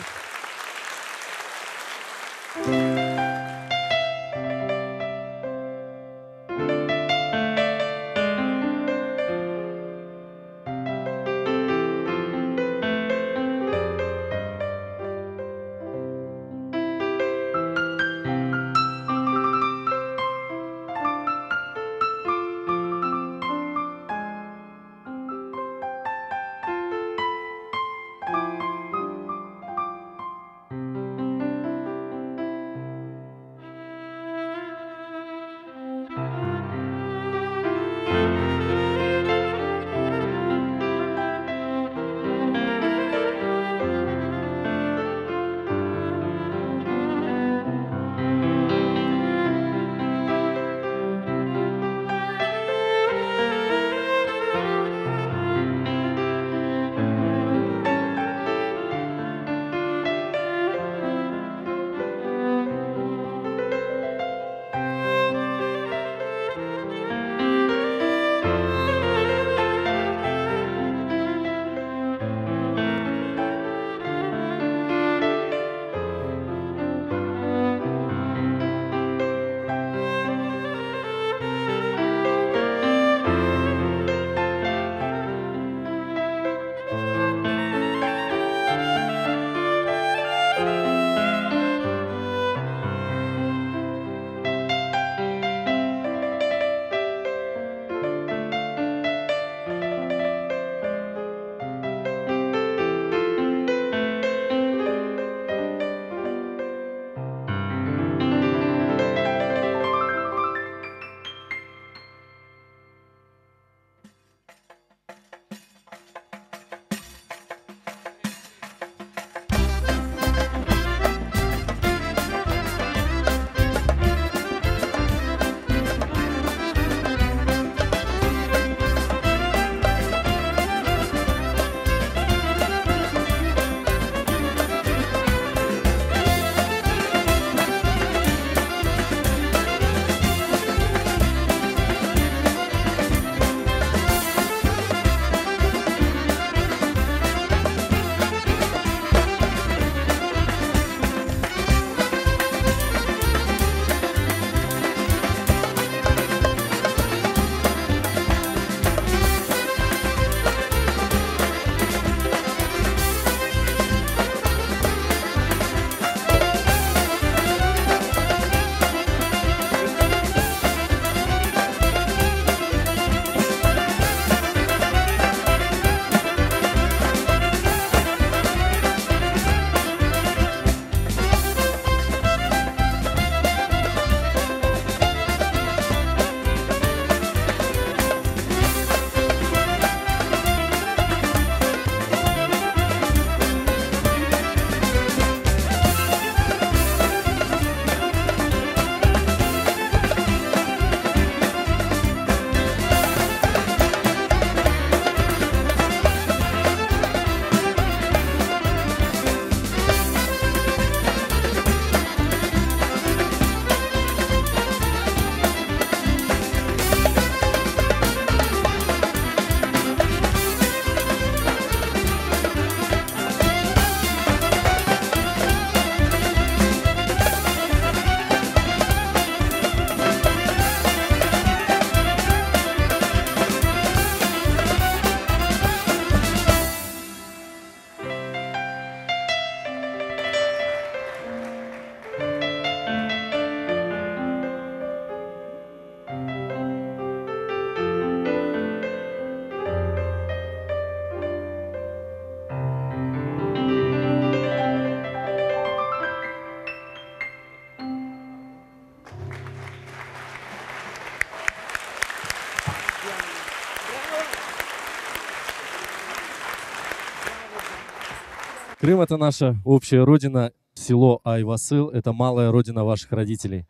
Крым — это наша общая родина, село Айвасыл — это малая родина ваших родителей.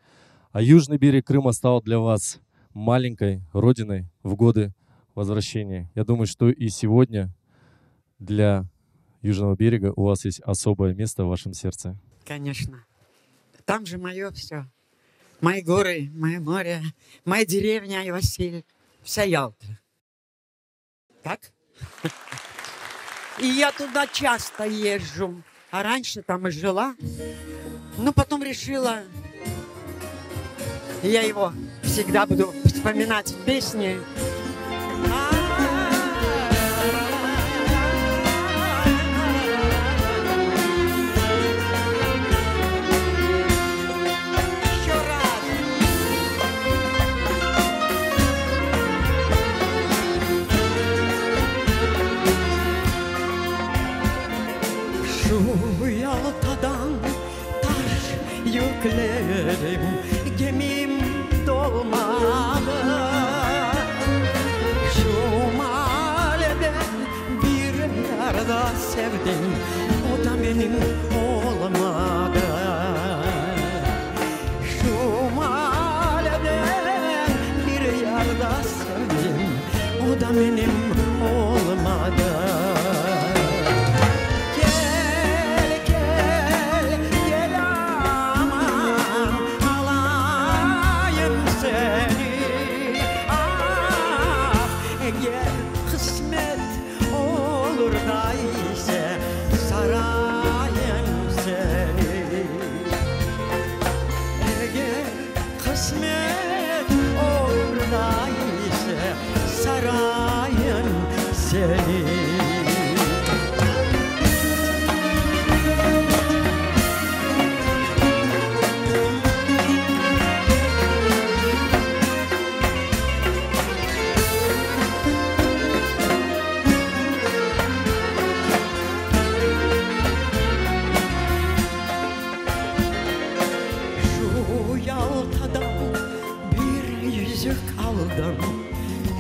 А южный берег Крыма стал для вас маленькой родиной в годы возвращения. Я думаю, что и сегодня для южного берега у вас есть особое место в вашем сердце. Конечно. Там же мое все. Мои горы, мое море, моя деревня и Василь. Вся Ялта. Так? И я туда часто езжу. А раньше там и жила. Но потом решила, я его всегда буду вспоминать в песне. Yaltadan taş yüklerim, gemim dolmadı. Şu mahallede bir yerde sevdim, o da benim olmadı. Şu mahallede bir yerde sevdim, o da benim olmadı.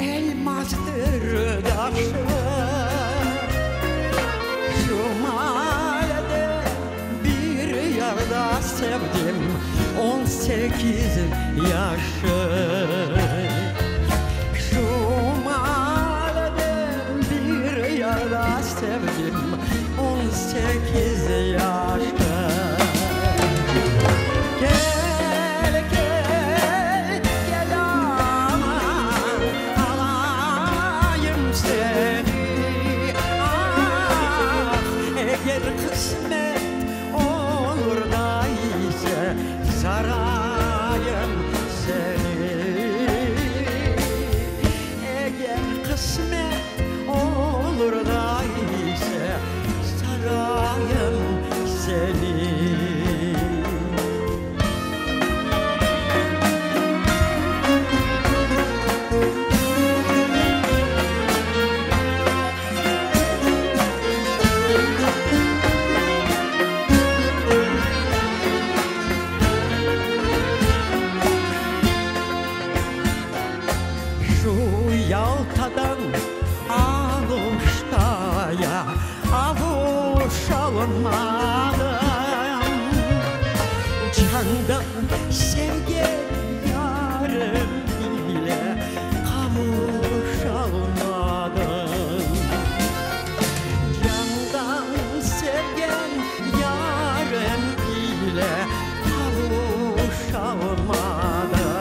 Elmastır taşı, şu mahallede bir yerde sevdim, 18 yaşı. Şu mahallede bir yerde sevdim, 18 yaşı. Sarayım seni, eğer kısmet olur da ise sarayım seni. Yaltadan Aluşta'ya avuç alınmadım. Candan sevgi yarım ile kavuşalmadım. Candan sevgen yarım ile kavuşalmadım.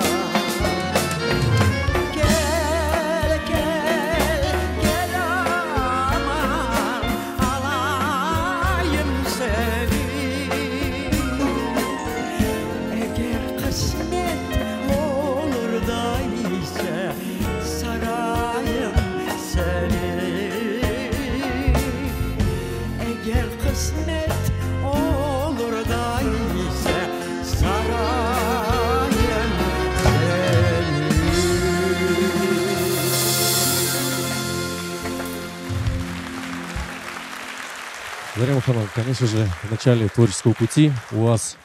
Заря Махановна, конечно же, в начале творческого пути у вас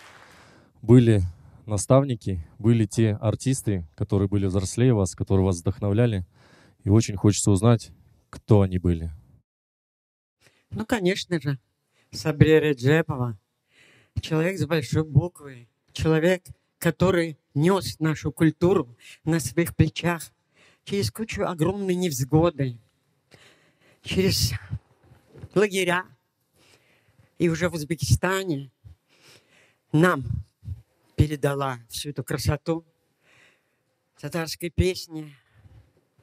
были наставники, были те артисты, которые были взрослее вас, которые вас вдохновляли. И очень хочется узнать, кто они были. Ну, конечно же, Сабри Реджепова. Человек с большой буквы. Человек, который нес нашу культуру на своих плечах через кучу огромной невзгоды, через лагеря. И уже в Узбекистане нам передала всю эту красоту татарской песни.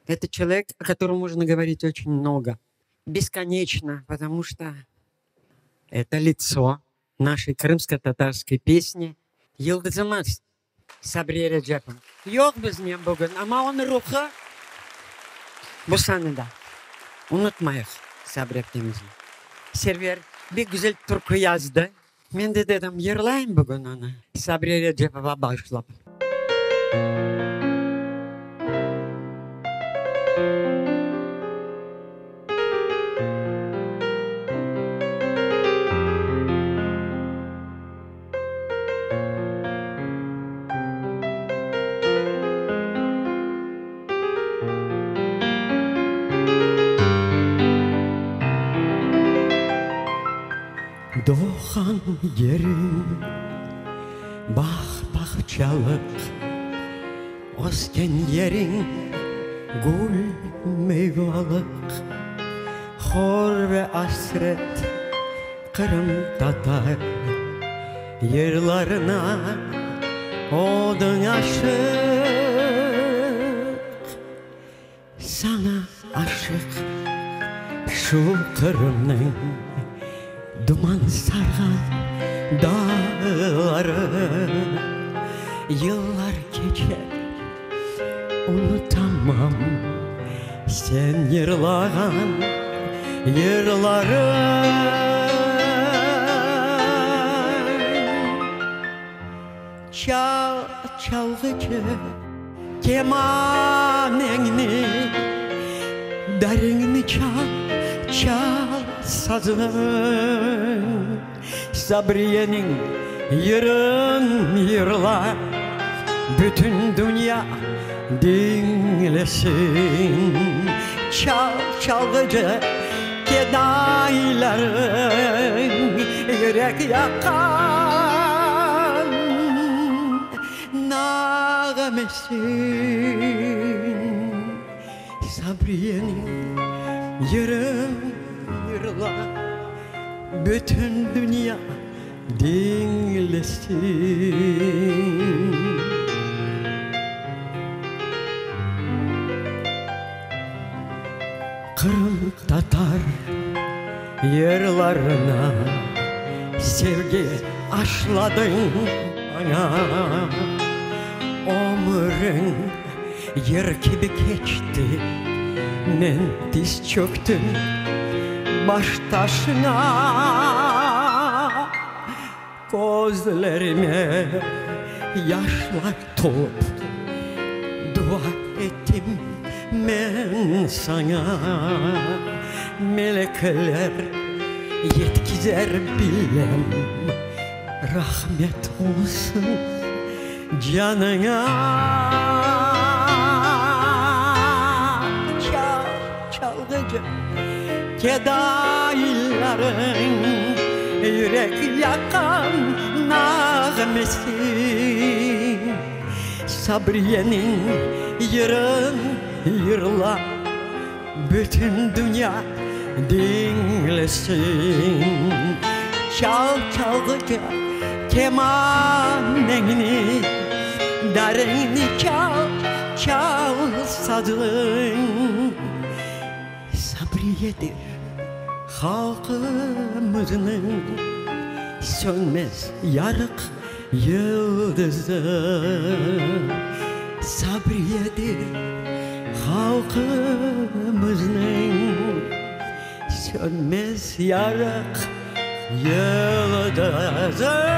Это человек, о котором можно говорить очень много. Бесконечно, потому что это лицо нашей крымско-татарской песни Yıldızımız Sabri Recep'im. Yok bizden bugün ama onun ruhu bu sahnede. Unutmayız Sabri Akdeniz'i. Server bir güzel türkü yazdı. Ben de dedim yırlayayım bugün onu. Sabri Recep'e başlayıp. Doğan yerin bahçalık, osken yerin gül meyvalık, hor ve hasret Kırım Tatar yerlerine odun aşık, sana aşık şu Kırım'ın duman sargan dağları. Yıllar geçer unutamam sen yırlagan yırları. Çal çalgıcı kemanını, derini çal çal sazın. Sabriye'nin yırın yırla, bütün dünya dinlesin. Çal çalgıcı kedayların yürek yakan nağmesin. Sabriye'nin yırın yırla, bütün dünya dinlesin. Kırım Tatar yerlerine sevgi aşladın bana. Ömrün yer gibi geçti, ben diz çöktüm baş taşına. Gözlerime yaşlar dolup dua ettim ben sana. Melekler yetkizer bilem, rahmet olsun canına. Çal çalgıcı kedayların yürek yakan nağmesin. Sabriye'nin yırın yırla, bütün dünya dinlesin. Çal çalgıcı kemanını, derini çal çal sazın. Sabriye'dir halkımızın sönmez yarık yıldızı. Sabriye'dir halkımızın sönmez yarık yıldızı.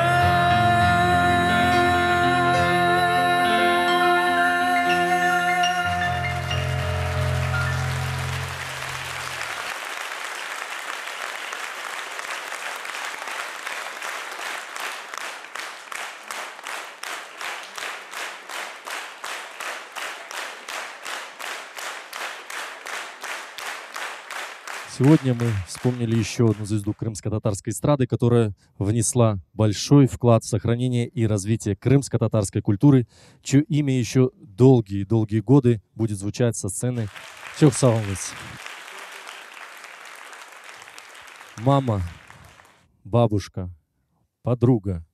Сегодня мы вспомнили еще одну звезду крымско-татарской эстрады, которая внесла большой вклад в сохранение и развитие крымско-татарской культуры, чье имя еще долгие годы будет звучать со сцены. Çok sağ olunuz. Мама, бабушка, подруга,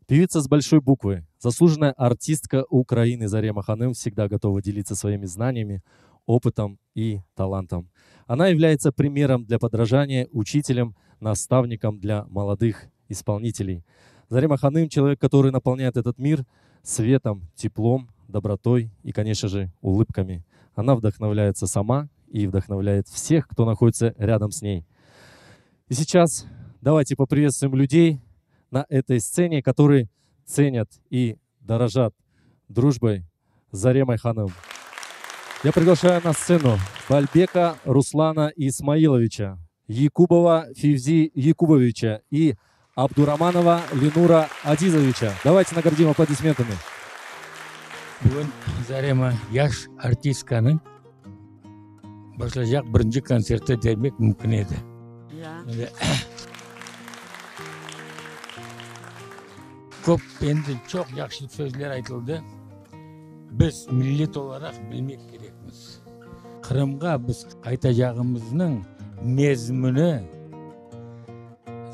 певица с большой буквы, заслуженная артистка Украины Зарема Ханым всегда готова делиться своими знаниями, опытом и талантом. Она является примером для подражания, учителем, наставником для молодых исполнителей. Зарема Ханым — человек, который наполняет этот мир светом, теплом, добротой и, конечно же, улыбками. Она вдохновляется сама и вдохновляет всех, кто находится рядом с ней. И сейчас давайте поприветствуем людей на этой сцене, которые ценят и дорожат дружбой с Заремой Ханым. Я приглашаю на сцену Бальбека Руслана Исмаиловича, Якубова Фивзи Якубовича и Абдураманова Ленура Адизовича. Давайте наградим аплодисментами. Бүгін Зарема яш артистканың башлайжақ бірінші концертті дермек мүмкін еді. Көп енді çok жақсы сөздер айтылды. Біз миллет olarak білмек керекміз. Қырымға біз қайта жағымыздың мезмүні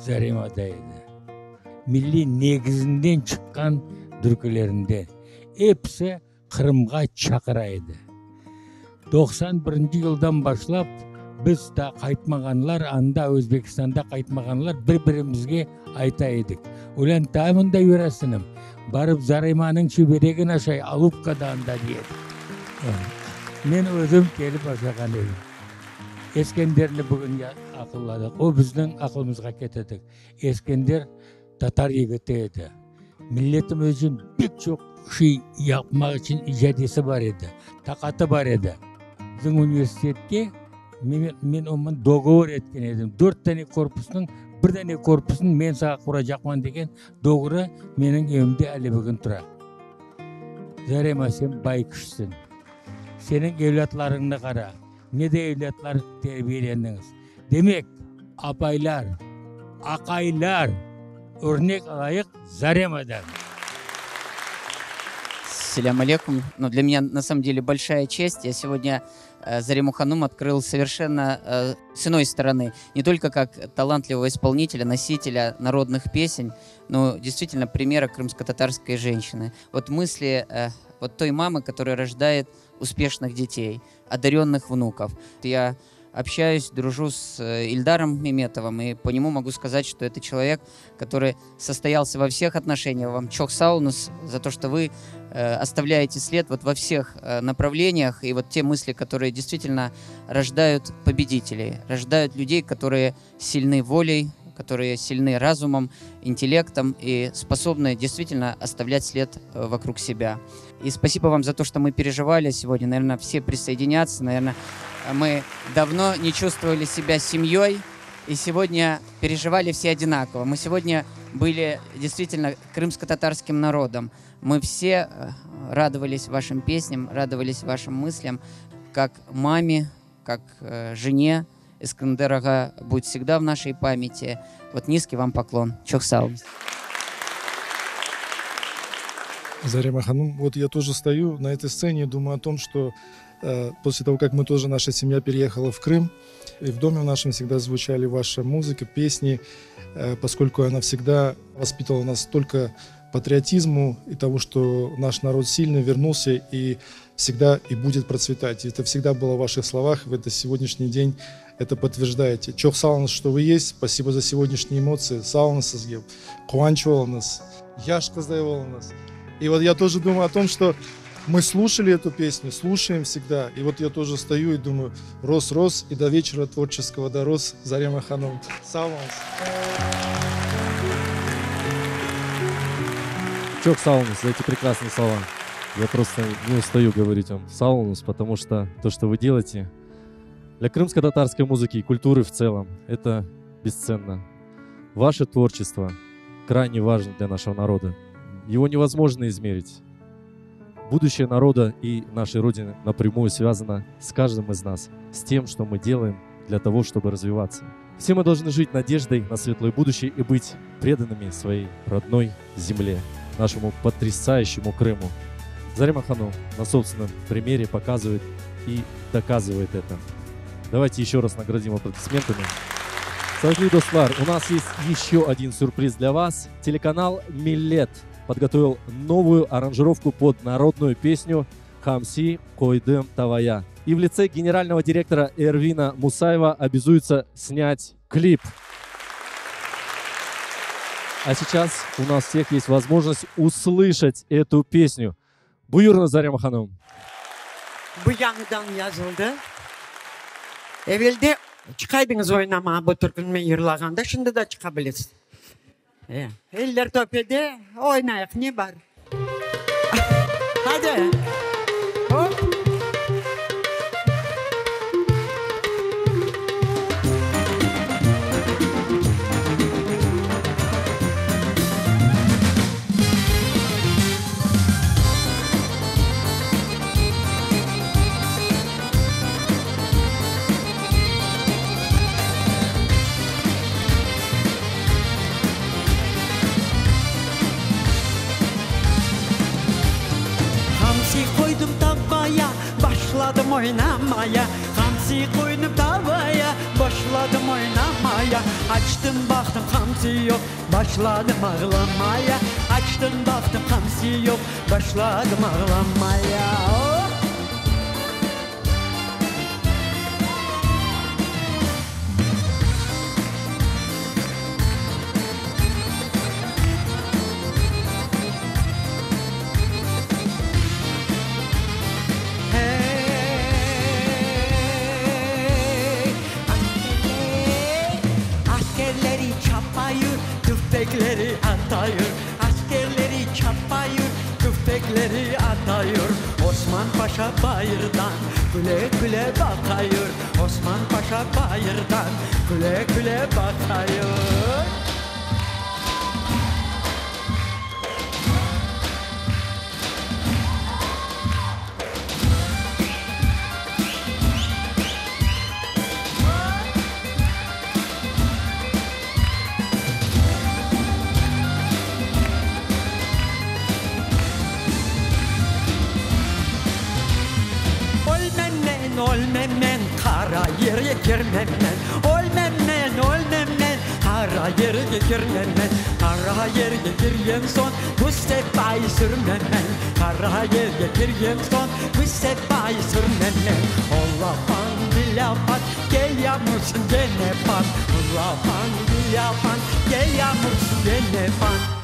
Заремада еді. Milli негізінден шыққан дүркілерінде hepsi Kırım'a çakıraydı. 91 yıldan başlap biz de kayıtmaganlar, anda Özbekistan'da kayıtmaganlar bir-birimizge ayta edik. Ulan tamında yüresinim. Barıp Zarema'nın çüberegin aşay alıp kadağında diyedik. Men özüm gelip aşağı edim. Eskender'le bugün akılladık. O bizden akılımızga ketedik. Eskender Tatar yigitiydi. Milletimiz için birçok şey yapmak için icadesi var idi. Takatı var idi. Bizim üniversitede men ondan dogovor etken edim. 4 tane korpusun, bir tane korpusun men sağa kuracakman degen doğru menin evimde ali bugün tura. Zarema sen baykışsın. Senin evlatlarını kara. Ne de evlatlar terbiyelendiniz. Demek apaylar, akaylar örnek alayık Зарema'dan. Ассаляму алейкум. Ну, для меня на самом деле большая честь. Я сегодня Зарему Ханум открыл совершенно с иной стороны. Не только как талантливого исполнителя, носителя народных песен, но действительно примера крымско-татарской женщины. Вот мысли вот той мамы, которая рождает успешных детей, одаренных внуков. Я общаюсь, дружу с Ильдаром Меметовым, и по нему могу сказать, что это человек, который состоялся во всех отношениях. Вам чок саунус за то, что вы оставляете след вот во всех направлениях, и вот те мысли, которые действительно рождают победителей, рождают людей, которые сильны волей, которые сильны разумом, интеллектом и способны действительно оставлять след вокруг себя. И спасибо вам за то, что мы переживали сегодня. Наверное, все присоединятся. Наверное, мы давно не чувствовали себя семьей, и сегодня переживали все одинаково. Мы сегодня были действительно крымско-татарским народом. Мы все радовались вашим песням, радовались вашим мыслям, как маме, как жене. Искандер ага будет всегда в нашей памяти. Вот низкий вам поклон. Чок сау. Зарема Ханум, вот я тоже стою на этой сцене и думаю о том, что после того, как мы тоже, наша семья переехала в Крым, и в доме нашем всегда звучали ваша музыка, песни, поскольку она всегда воспитывала нас только патриотизму и того, что наш народ сильно вернулся и всегда и будет процветать. И это всегда было в ваших словах, в этот сегодняшний день это подтверждаете. Чок сауыныз, что вы есть. Спасибо за сегодняшние эмоции. Сауыныз сізге, қуанч болыңыз, яш қыздай болыңыз. И вот я тоже думаю о том, что мы слушали эту песню, слушаем всегда. И вот я тоже стою и думаю, рос, и до вечера творческого дорос. Зарема Ханум. Сауыныз. Чок саунус за эти прекрасные слова. Я просто не устаю говорить вам саунус, потому что то, что вы делаете для крымско-татарской музыки и культуры в целом, это бесценно. Ваше творчество крайне важно для нашего народа. Его невозможно измерить. Будущее народа и нашей Родины напрямую связано с каждым из нас, с тем, что мы делаем для того, чтобы развиваться. Все мы должны жить надеждой на светлое будущее и быть преданными своей родной земле, нашему потрясающему Крыму. Зарема Ханум на собственном примере показывает и доказывает это. Давайте еще раз наградим аплодисментами. Сожгли Достлар, у нас есть еще один сюрприз для вас. Телеканал Миллет подготовил новую аранжировку под народную песню «Хамси Койдым Тавая». И в лице генерального директора Эрвина Мусаева обязуется снять клип. А сейчас у нас всех есть возможность услышать эту песню. Buyurunuz Zarema Hanım. Bu yanıdan yazıldı. Evvelde çıkaydınız oynama bu türkünme yırlağanda, şimdi de çıkabiliriz. Eller topede oynayak, ne var? Hadi. Hop. Koydum tavaya, başladım oynamaya. Hamsi koydum tavaya, başladım oynamaya. Açtım baktım hamsi yok, başladım ağlamaya. Açtım baktım hamsi yok, başladım ağlamaya. Tüfekleri atıyor, askerleri çapayır, tüfekleri atıyor. Osman Paşa bayırdan güle güle bakıyor. Osman Paşa bayırdan güle güle bakıyor. Olmemmen, kara yere girmemmen. Olmemmen, olmemmen, kara yere girmemmen. Kara yere giryen son bu sefayı sürmemmen. Kara yere giryen son bu sefayı sürmemmen. Allah'tan bil yapan, gel yağmursın gene pan. Allah'tan bil yapan, gel yağmursın gene pan.